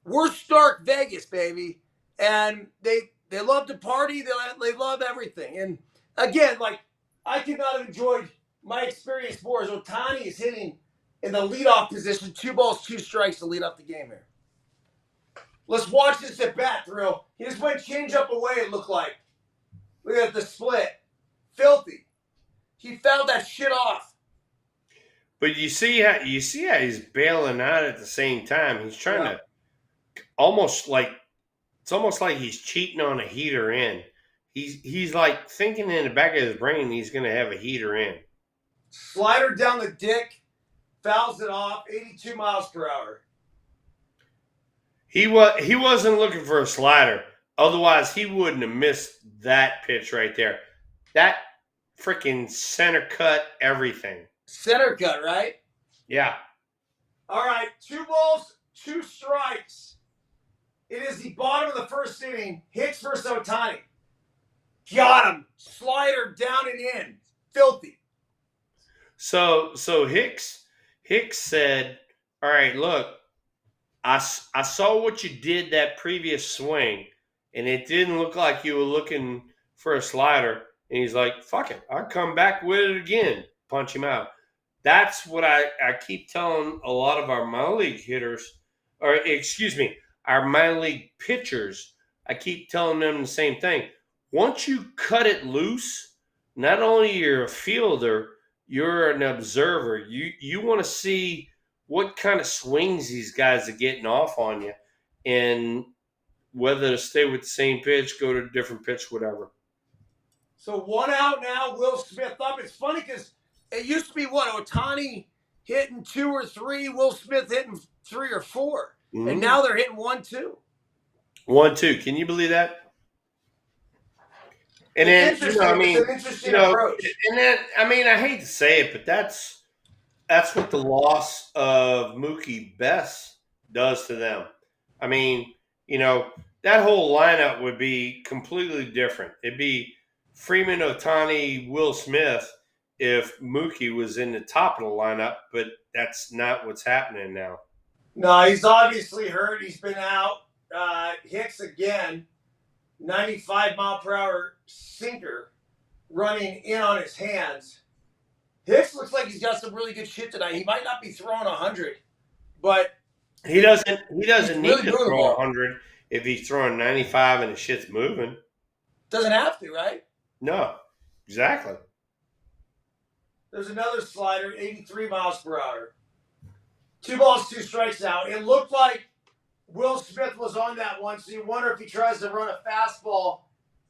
we're Stark Vegas, baby. And they love to party. They love everything. And again, like, I could not have enjoyed my experience more as Ohtani is hitting in the leadoff position, 2 balls, 2 strikes to lead up the game here. Let's watch this at bat, Thrill. He just went change up away, it looked like. Look at the split. Filthy. He fouled that shit off. but you see how he's bailing out at the same time. He's trying to almost like it's almost like he's cheating on a heater in. He's like thinking in the back of his brain he's going to have a heater in. Slider down the dick, fouls it off, 82 miles per hour. He wasn't looking for a slider. Otherwise, he wouldn't have missed that pitch right there. That freaking center cut everything. Center cut, right? Yeah. All right, 2 balls, 2 strikes. It is the bottom of the first inning. Hicks versus Ohtani. Got him. Slider down and in. Filthy. So Hicks said, "All right, look, I saw what you did that previous swing, and it didn't look like you were looking for a slider." And he's like, "Fuck it, I'll come back with it again, punch him out." That's what I keep telling a lot of our minor league hitters, or excuse me, our minor league pitchers. I keep telling them the same thing. Once you cut it loose, not only you're a fielder, you're an observer. You want to see what kind of swings these guys are getting off on you, and whether to stay with the same pitch, go to a different pitch, whatever. So 1 out now. Will Smith up. It's funny because it used to be what? Ohtani hitting 2 or 3, Will Smith hitting 3 or 4. Mm-hmm. And now they're hitting 1-2. 1-2. Can you believe that? And then, it's an interesting approach. And then, I mean, I hate to say it, but that's what the loss of Mookie Betts does to them. I mean, that whole lineup would be completely different. It'd be Freeman, Ohtani, Will Smith if Mookie was in the top of the lineup, but that's not what's happening now. No, he's obviously hurt. He's been out. Hicks again, 95 mile per hour sinker running in on his hands. Hicks looks like he's got some really good shit tonight. He might not be throwing 100, but he doesn't need really to throw 100 if he's throwing 95 and the shit's moving. Doesn't have to, right? No, exactly. There's another slider, 83 miles per hour. 2 balls, 2 strikes now. It looked like Will Smith was on that one, so you wonder if he tries to run a fastball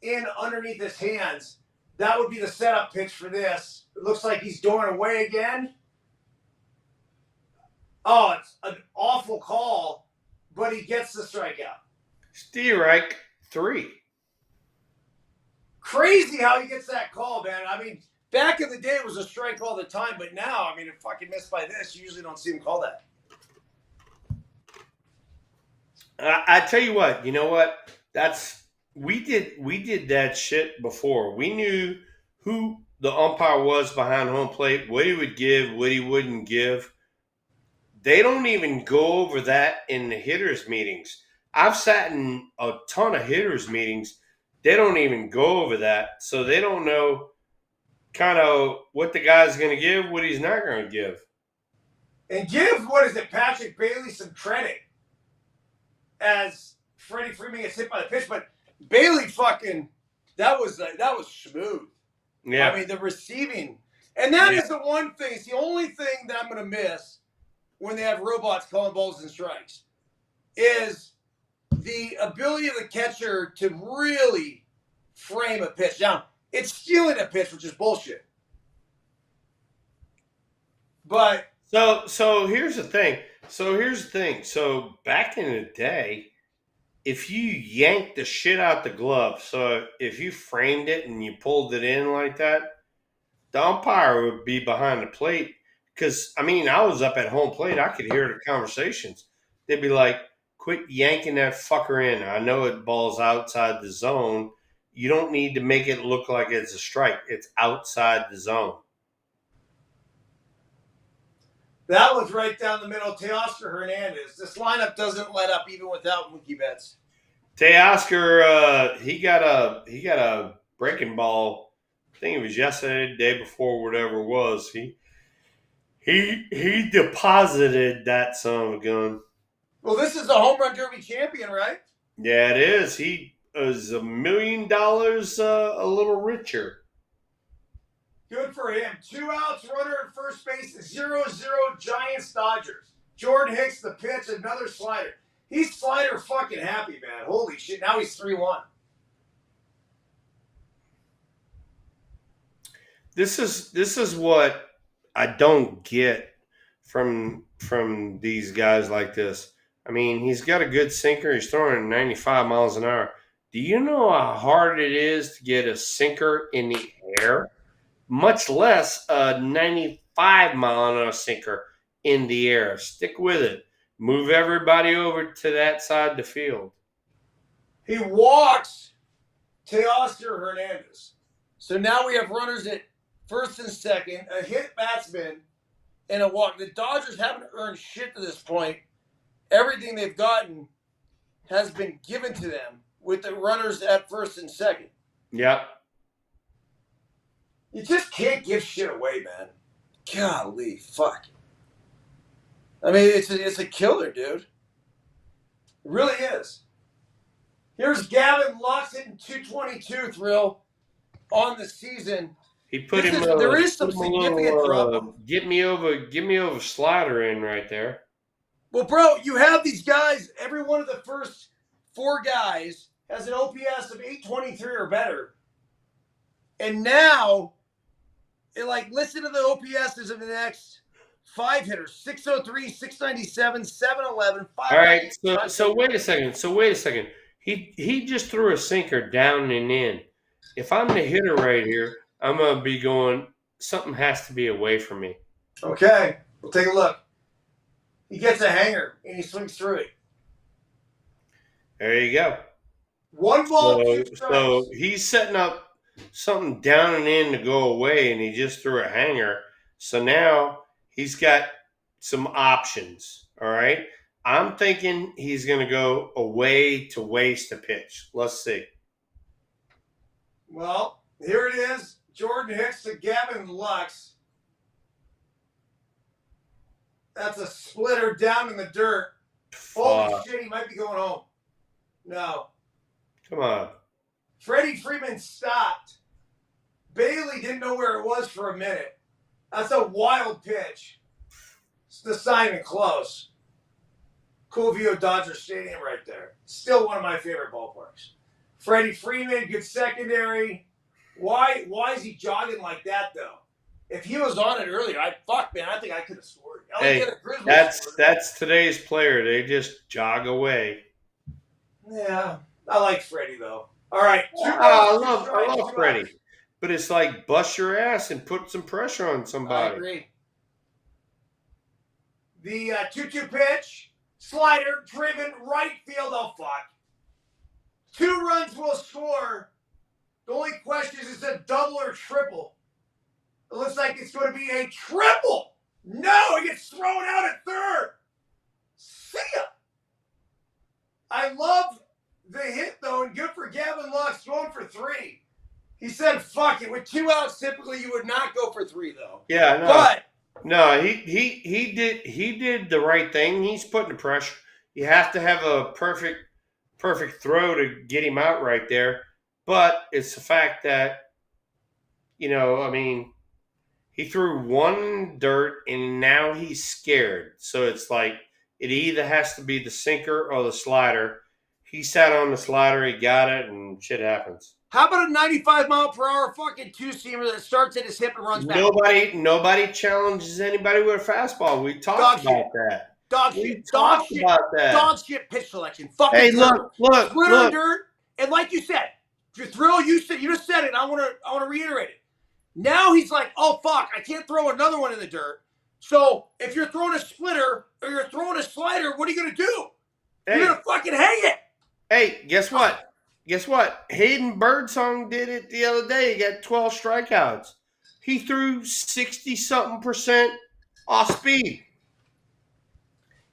in underneath his hands. That would be the setup pitch for this. It looks like he's going away again. Oh, it's an awful call, but he gets the strikeout. Strike 3. Crazy how he gets that call, man. I mean, back in the day, it was a strike all the time, but now, I mean, if fucking missed by this, you usually don't see him call that. I tell you what, you know what? We did that shit before. We knew who the umpire was behind home plate, what he would give, what he wouldn't give. They don't even go over that in the hitters meetings. I've sat in a ton of hitters meetings. They don't even go over that, so they don't know kind of what the guy's going to give, what he's not going to give. And give, what is it, Patrick Bailey some credit as Freddie Freeman gets hit by the pitch, but Bailey fucking, that was smooth. Yeah. I mean, the receiving. And that is the one thing. It's the only thing that I'm going to miss when they have robots calling balls and strikes is the ability of the catcher to really frame a pitch. Now, it's stealing a pitch, which is bullshit. But so here's the thing. So back in the day, if you yanked the shit out the glove, so if you framed it and you pulled it in like that, the umpire would be behind the plate. Because, I mean, I was up at home plate. I could hear the conversations. They'd be like, quit yanking that fucker in. I know it balls outside the zone. You don't need to make it look like it's a strike. It's outside the zone. that was right down the middle. Teoscar Hernandez. This lineup doesn't let up even without Mookie Betts. Teoscar, he got a breaking ball. I think it was yesterday, the day before, whatever it was. He deposited that son of a gun. Well, this is the home run derby champion, right? Yeah, it is. He is $1 million a little richer. Good for him. 2 outs, runner at first base, 0-0 Giants Dodgers. Jordan Hicks, the pitch, another slider. He's slider fucking happy, man. Holy shit. Now he's 3-1. This is what I don't get from these guys like this. I mean, he's got a good sinker. He's throwing 95 miles an hour. Do you know how hard it is to get a sinker in the air? Much less a 95-mile-an-hour sinker in the air. Stick with it. Move everybody over to that side of the field. He walks Teoscar Hernandez. So now we have runners at first and second, a hit batsman, and a walk. The Dodgers haven't earned shit to this point. Everything they've gotten has been given to them with the runners at first and second. Yep. You just can't give shit away, man. Golly, fuck. I mean, it's a killer, dude. It really is. Here's Gavin Lux hitting 222 thrill on the season. He put him. There is some significant drop. Give me over slider in right there. Well, bro, you have these guys. Every one of the first 4 guys has an OPS of 823 or better, and now, listen to the OPSs of the next 5 hitters: 603, 697, 711, 5. All right. So wait a second. He just threw a sinker down and in. If I'm the hitter right here, I'm gonna be going. Something has to be away from me. Okay, we'll take a look. He gets a hanger and he swings through it. There you go. 1 ball, 2 strikes. So he's setting up something down and in to go away, and he just threw a hanger. So now he's got some options. All right. I'm thinking he's going to go away to waste a pitch. Let's see. Well, here it is. Jordan Hicks to Gavin Lux. That's a splitter down in the dirt. Holy shit, he might be going home. No. Come on. Freddie Freeman stopped. Bailey didn't know where it was for a minute. That's a wild pitch. It's the Simon Close. Cool view of Dodger Stadium right there. Still one of my favorite ballparks. Freddie Freeman, good secondary. Why is he jogging like that though? If he was on it earlier, I think I could have scored. Hey, that's today's player. They just jog away. Yeah, I like Freddie though. All right, I love Freddie, but it's like bust your ass and put some pressure on somebody. I agree. The 2-2 pitch, slider, driven, right field. Oh fuck! 2 runs will score. The only question is it a double or triple? It looks like it's going to be a triple. No, he gets thrown out at third. See ya. I love the hit, though, and good for Gavin Lux going for 3. He said, fuck it. With 2 outs, typically you would not go for 3, though. Yeah, no. But no, he did the right thing. He's putting the pressure. You have to have a perfect throw to get him out right there. But it's the fact that, I mean, he threw 1 dirt and now he's scared. So it's like it either has to be the sinker or the slider. He sat on the slider, he got it, and shit happens. How about a 95-mile-per-hour fucking 2-seamer that starts at his hip and runs back? Nobody challenges anybody with a fastball. We talked about that. Dog shit pitch selection. Fucking hey, look. Dirt. And like you said, your thrill, you just said it. I want to reiterate it. Now he's like, oh fuck, I can't throw another one in the dirt. So if you're throwing a splitter or you're throwing a slider, what are you gonna do? You're gonna fucking hang it. Hey, guess what? Hayden Birdsong did it the other day. He got 12 strikeouts. He threw 60-something% off speed.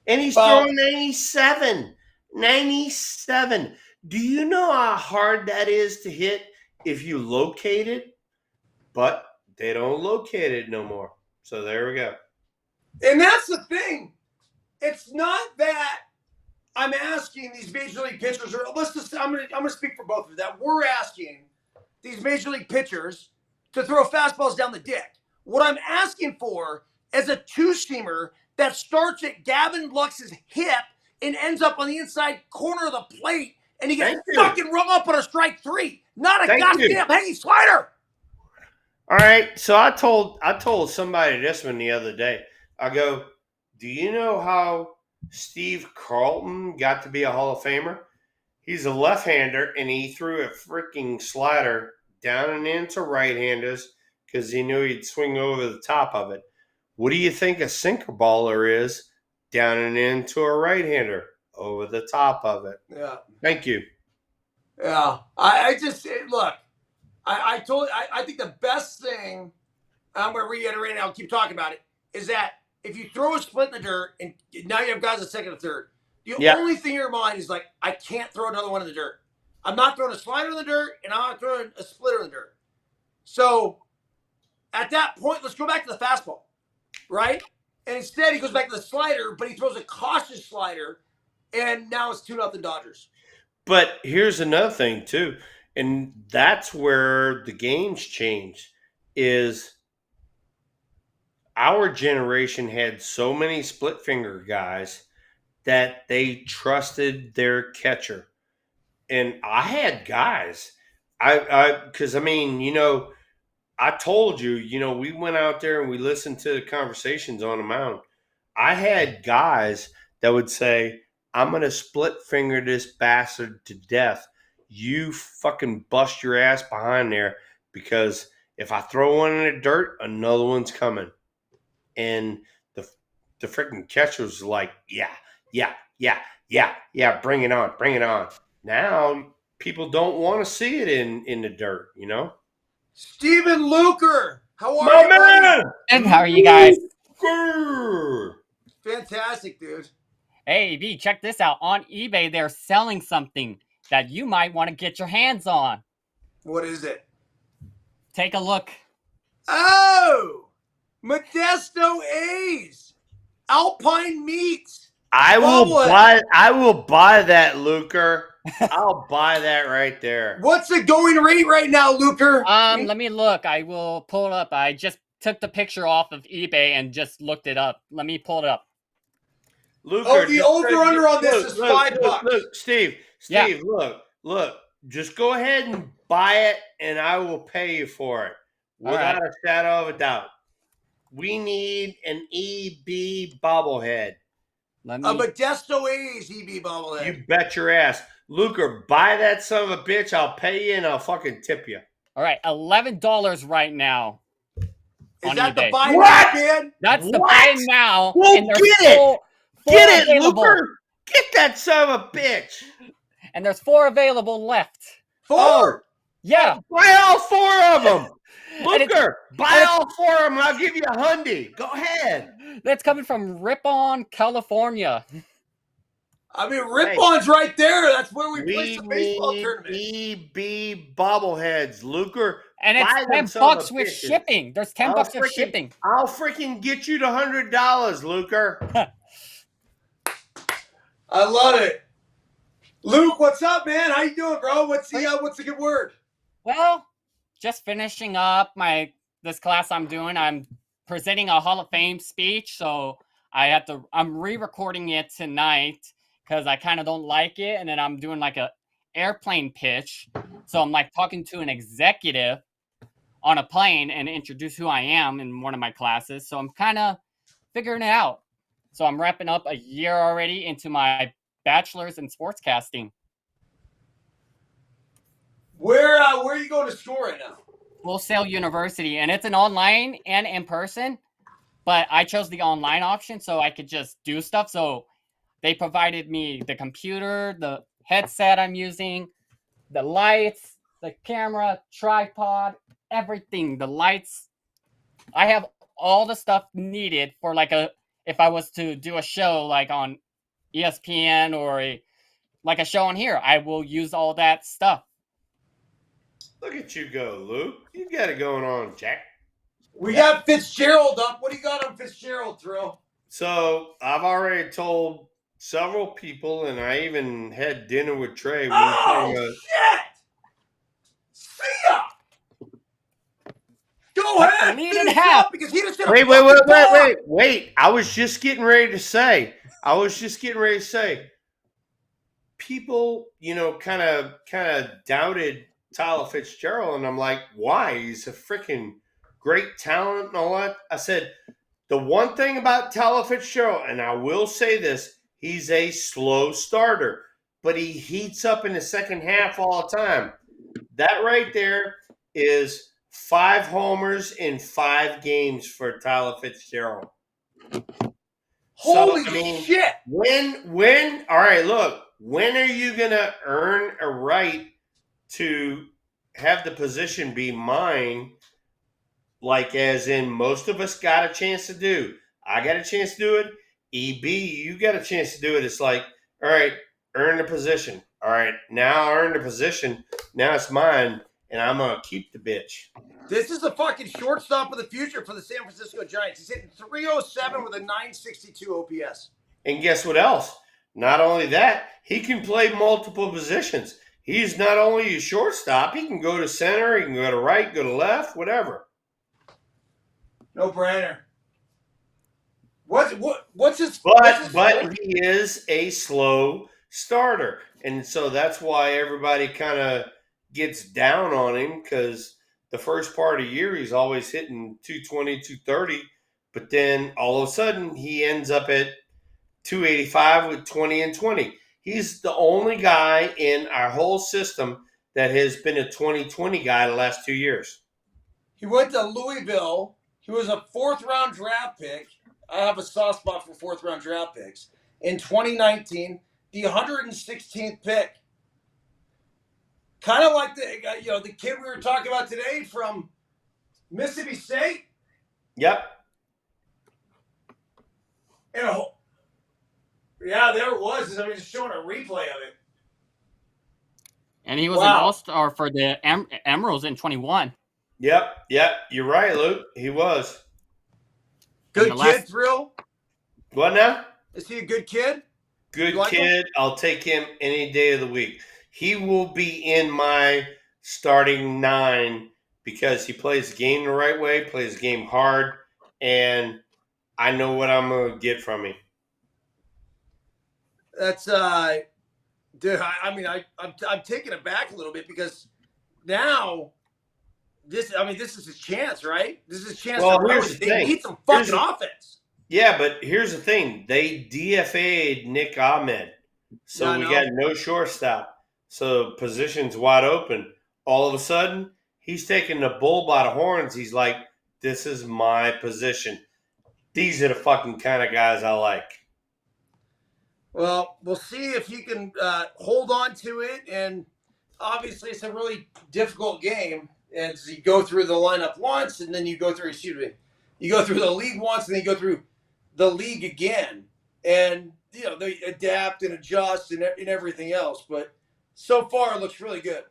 And he's throwing 97. 97. Do you know how hard that is to hit if you locate it? But they don't locate it no more. So there we go. And that's the thing. It's not that I'm asking these major league pitchers, or I'm gonna speak for both of them, that we're asking these major league pitchers to throw fastballs down the dick. What I'm asking for is a 2-seamer that starts at Gavin Lux's hip and ends up on the inside corner of the plate, and he gets fucking rung up on a strike 3. Not a goddamn hanging slider. All right, so I told somebody this one the other day. I go, do you know how Steve Carlton got to be a Hall of Famer? He's a left-hander, and he threw a freaking slider down and into right-handers because he knew he'd swing over the top of it. What do you think a sinker baller is down and into a right-hander? Over the top of it. Yeah. Thank you. Yeah. I just, look, I think the best thing, I'm going to reiterate and I'll keep talking about it, is that if you throw a split in the dirt and now you have guys at second or third, the only thing in your mind is like, I can't throw another one in the dirt. I'm not throwing a slider in the dirt and I'm not throwing a splitter in the dirt. So at that point, let's go back to the fastball, right? And instead he goes back to the slider, but he throws a cautious slider, and now it's 2-0 Dodgers. But here's another thing too. And that's where the game's changed, is our generation had so many split finger guys that they trusted their catcher. And I had guys, because I told you, we went out there and we listened to the conversations on the mound. I had guys that would say, I'm going to split finger this bastard to death. You fucking bust your ass behind there, because if I throw one in the dirt, another one's coming. And the freaking catcher was like, yeah, bring it on. Now people don't want to see it in the dirt, Steven Luker, how are you, man? And how are you guys? Luker. Fantastic, dude. Hey, V, check this out. On eBay, they're selling something that you might want to get your hands on. What is it? Take a look. Oh, Modesto A's, Alpine Meats. I will buy that, Luker. I'll buy that right there. What's the going rate right now, Luker? Let me look. I will pull it up. I just took the picture off of eBay and just looked it up. Let me pull it up. Luker, Oh, the over-under on this is $5. Look, Steve, Yeah. look. Just go ahead and buy it, and I will pay you for it without a shadow of a doubt. We need an EB bobblehead. A Modesto A's EB bobblehead. You bet your ass. Luker, buy that son of a bitch. I'll pay you, and I'll fucking tip you. All right, $11 right now. Is on that eBay. the buy What? now bid? That's the What? buy now. Well, and there's get it. four Get it, available. Luker. Get that son of a bitch. And there's 4 available left. 4? Oh. Yeah. Buy all 4 of them. And it's- Luker, buy all 4 of them. I'll give you $100. Go ahead. That's coming from Ripon, California. I mean, Ripon's right there. That's where we play We some baseball need tournament. EB bobbleheads, Luker. And it's buy them $10 son of a with bitches. shipping. There's $10 with shipping. I'll freaking get you to $100, Luker. I love it. Luke, what's up, man? How you doing, bro? What's the good word? Well, just finishing up this class I'm doing. I'm presenting a Hall of Fame speech, so I'm re-recording it tonight because I kind of don't like it, and then I'm doing like a airplane pitch. So I'm like talking to an executive on a plane and introduce who I am in one of my classes. So I'm kind of figuring it out. So I'm wrapping up a year already into my bachelor's in sportscasting. Where are you going to school right now? Full Sail University, and it's an online and in person, but I chose the online option so I could just do stuff. So they provided me the computer, the headset I'm using, the lights, the camera, tripod, everything, the lights. I have all the stuff needed for if I was to do a show like on ESPN or a show on here, I will use all that stuff. Look at you go, Luke. You got it going on, Jack. We got Fitzgerald up. What do you got on Fitzgerald, Thrill? So I've already told several people, and I even had dinner with Trey. Shit! See ya! Go ahead, finish up because he just did Wait. I was just getting ready to say. People, kind of doubted Tyler Fitzgerald, and I'm like, why? He's a freaking great talent and all that. I said, the one thing about Tyler Fitzgerald, and I will say this, he's a slow starter, but he heats up in the second half all the time. That right there is 5 homers in 5 games for Tyler Fitzgerald. Holy shit! When all right, look, when are you gonna earn a right to have the position be mine? Like, as in, most of us got a chance to do. I got a chance to do it. EB, you got a chance to do it. It's like, all right, earn the position. All right, now I earned the position. Now it's mine, and I'm gonna keep the bitch. This is the fucking shortstop of the future for the San Francisco Giants. He's hitting .307 with a .962 OPS. And guess what else? Not only that, he can play multiple positions. He's not only a shortstop, he can go to center, he can go to right, go to left, whatever. No brainer. What's his? But he is a slow starter, and so that's why everybody kind of gets down on him, because the first part of the year he's always hitting 220, 230, but then all of a sudden he ends up at 285 with 20 and 20. He's the only guy in our whole system that has been a 20-20 guy the last 2 years. He went to Louisville. He was a 4th-round draft pick. I have a soft spot for 4th-round draft picks. In 2019, the 116th pick. Kind of like the kid we were talking about today from Mississippi State. Yep. Yeah, there it was. I mean, just showing a replay of it. And he was an all-star for the Emeralds in 21. Yep. You're right, Luke. He was. Good kid, Thrill? What now? Is he a good kid? Good kid. I'll take him any day of the week. He will be in my starting 9 because he plays the game the right way, plays the game hard, and I know what I'm going to get from him. That's dude. I'm taken aback a little bit because now this is his chance, right? This is his chance Well, to here's really. the They thing. need some fucking offense. Yeah, but here's the thing. They DFA'd Nick Ahmed. So Yeah, I we know. got no shortstop. So position's wide open. All of a sudden, he's taking the bull by the horns. He's like, this is my position. These are the fucking kind of guys I like. Well, we'll see if he can hold on to it. And obviously, it's a really difficult game as you go through the lineup once, and then you go through. Excuse me, you go through the league once, and then you go through the league again, and they adapt and adjust and everything else. But so far, it looks really good.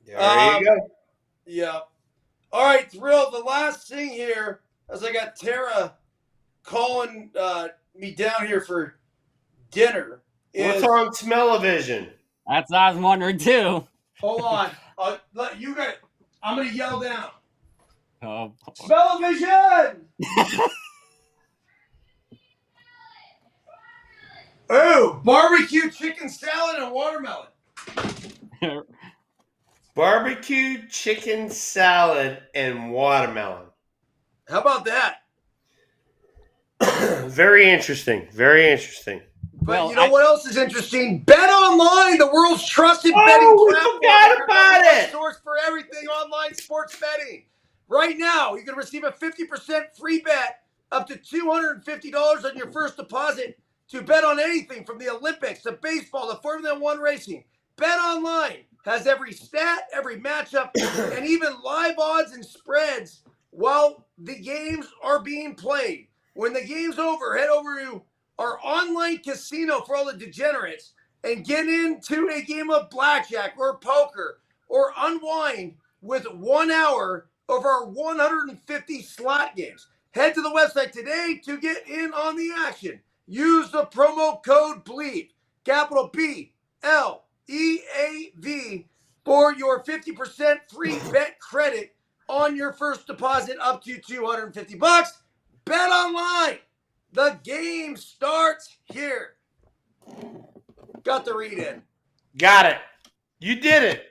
There you go. Yeah. All right, Thrill. The last thing here, as I got Tara calling me down here for dinner. What's on Smell-O-Vision? That's what I was wondering too. Hold on. You got it. I'm going to yell down. Oh. Smell-O-Vision! Ooh, barbecue chicken salad and watermelon. Barbecue chicken salad and watermelon. How about that? Very interesting. Very interesting. But what else is interesting? Bet Online, the world's trusted betting platform. Forgot about it. Source for everything online sports betting. Right now, you can receive a 50% free bet up to $250 on your first deposit to bet on anything from the Olympics to baseball to Formula One racing. Bet Online has every stat, every matchup, and even live odds and spreads while the games are being played. When the game's over, head over to our online casino for all the degenerates and get into a game of blackjack or poker or unwind with 1 hour of our 150 slot games. Head to the website today to get in on the action. Use the promo code BLEAV, capital BLEAV, for your 50% free bet credit on your first deposit up to $250. Bet Online. The game starts here. Got the read in. Got it. You did it.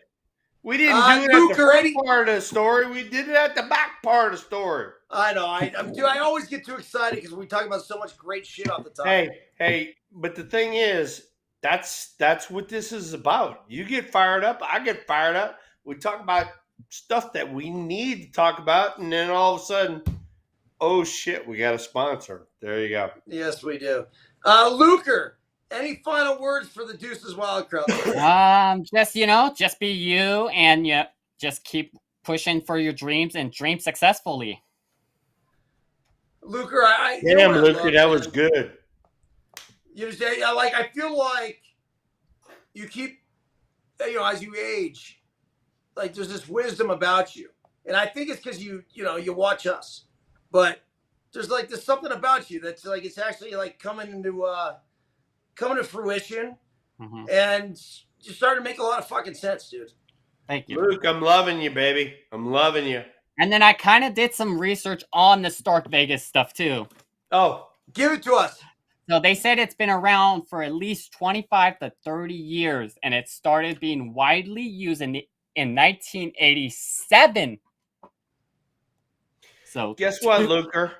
We didn't do it at the front part of the story. We did it at the back part of the story. I know. I always get too excited because we talk about so much great shit off the top. Hey, but the thing is, that's what this is about. You get fired up. I get fired up. We talk about stuff that we need to talk about, and then all of a sudden, oh shit, we got a sponsor. There you go. Yes, we do. Luker, any final words for the Deuces Wild crowd? Just be you and just keep pushing for your dreams and dream successfully. Luker, damn, Luker, that was good. I feel like you keep, as you age, like there's this wisdom about you, and I think it's because you watch us. But there's something about you that's like it's actually like coming to fruition, and you're starting to make a lot of fucking sense, dude. Thank you, Luke. I'm loving you, baby. I'm loving you. And then I kind of did some research on the Stark Vegas stuff too. Oh, give it to us. So they said it's been around for at least 25 to 30 years, and it started being widely used in 1987. So guess what, Luker?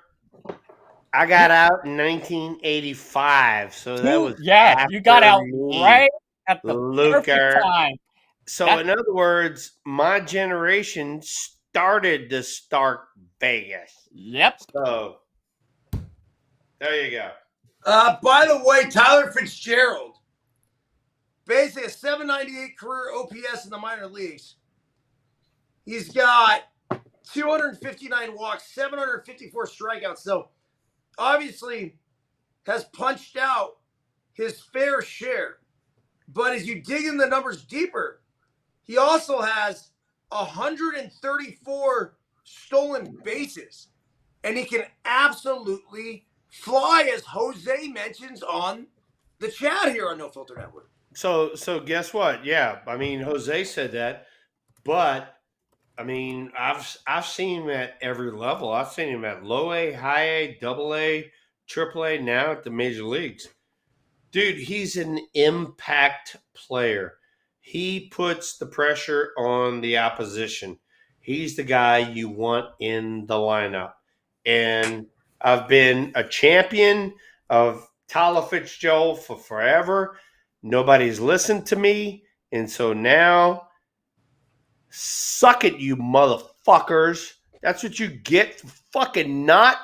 I got out in 1985, so that was you got out me. right at the perfect time. So in other words, my generation started the Stark Vegas. Yep. So there you go. By the way, Tyler Fitzgerald, basically a 798 career OPS in the minor leagues. He's got 259 walks, 754 strikeouts. So obviously has punched out his fair share. But as you dig in the numbers deeper, he also has 134 stolen bases. And he can absolutely fly, as Jose mentions on the chat here on No Filter Network. So guess what? Yeah, I mean, Jose said that. But I mean, I've seen him at every level. I've seen him at low A, high A, double A, triple A, now at the major leagues. Dude, he's an impact player. He puts the pressure on the opposition. He's the guy you want in the lineup. And I've been a champion of Tyler Fitzgerald for forever. Nobody's listened to me. And so now, suck it, you motherfuckers. That's what you get for fucking not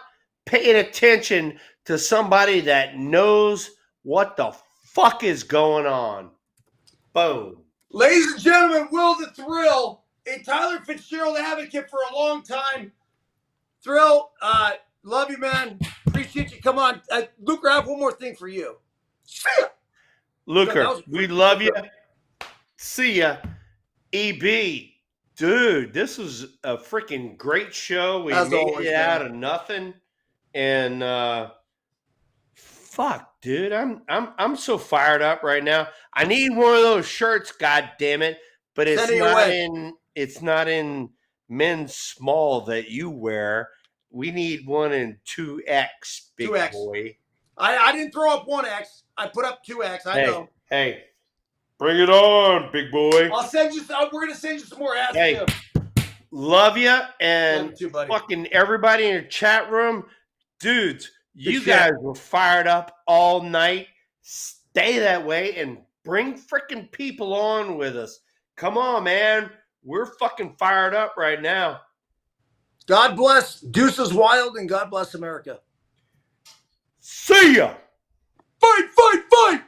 paying attention to somebody that knows what the fuck is going on. Boom. Ladies and gentlemen, Will the Thrill, a Tyler Fitzgerald advocate for a long time. Thrill, love you, man. Appreciate you. Come on. Luke, I have one more thing for you. See ya. Luker, we love you. See ya. EB, dude, this was a freaking great show. We As made always, it man. out of nothing. And fuck, dude, I'm so fired up right now. I need one of those shirts, god damn it. But it's not in men's small that you wear. We need one in 2X, big 2X. boy. I didn't throw up 1X. I put up 2X. I know. Hey, bring it on, big boy. I'll send you. We're gonna send you some more ass. Hey, love you, and Love you too, buddy. fucking everybody in your chat room, dudes. You Good guys shit. were fired up all night. Stay that way and bring freaking people on with us. Come on, man. We're fucking fired up right now. God bless Deuces Wild and God bless America. See ya. Fight, fight, fight!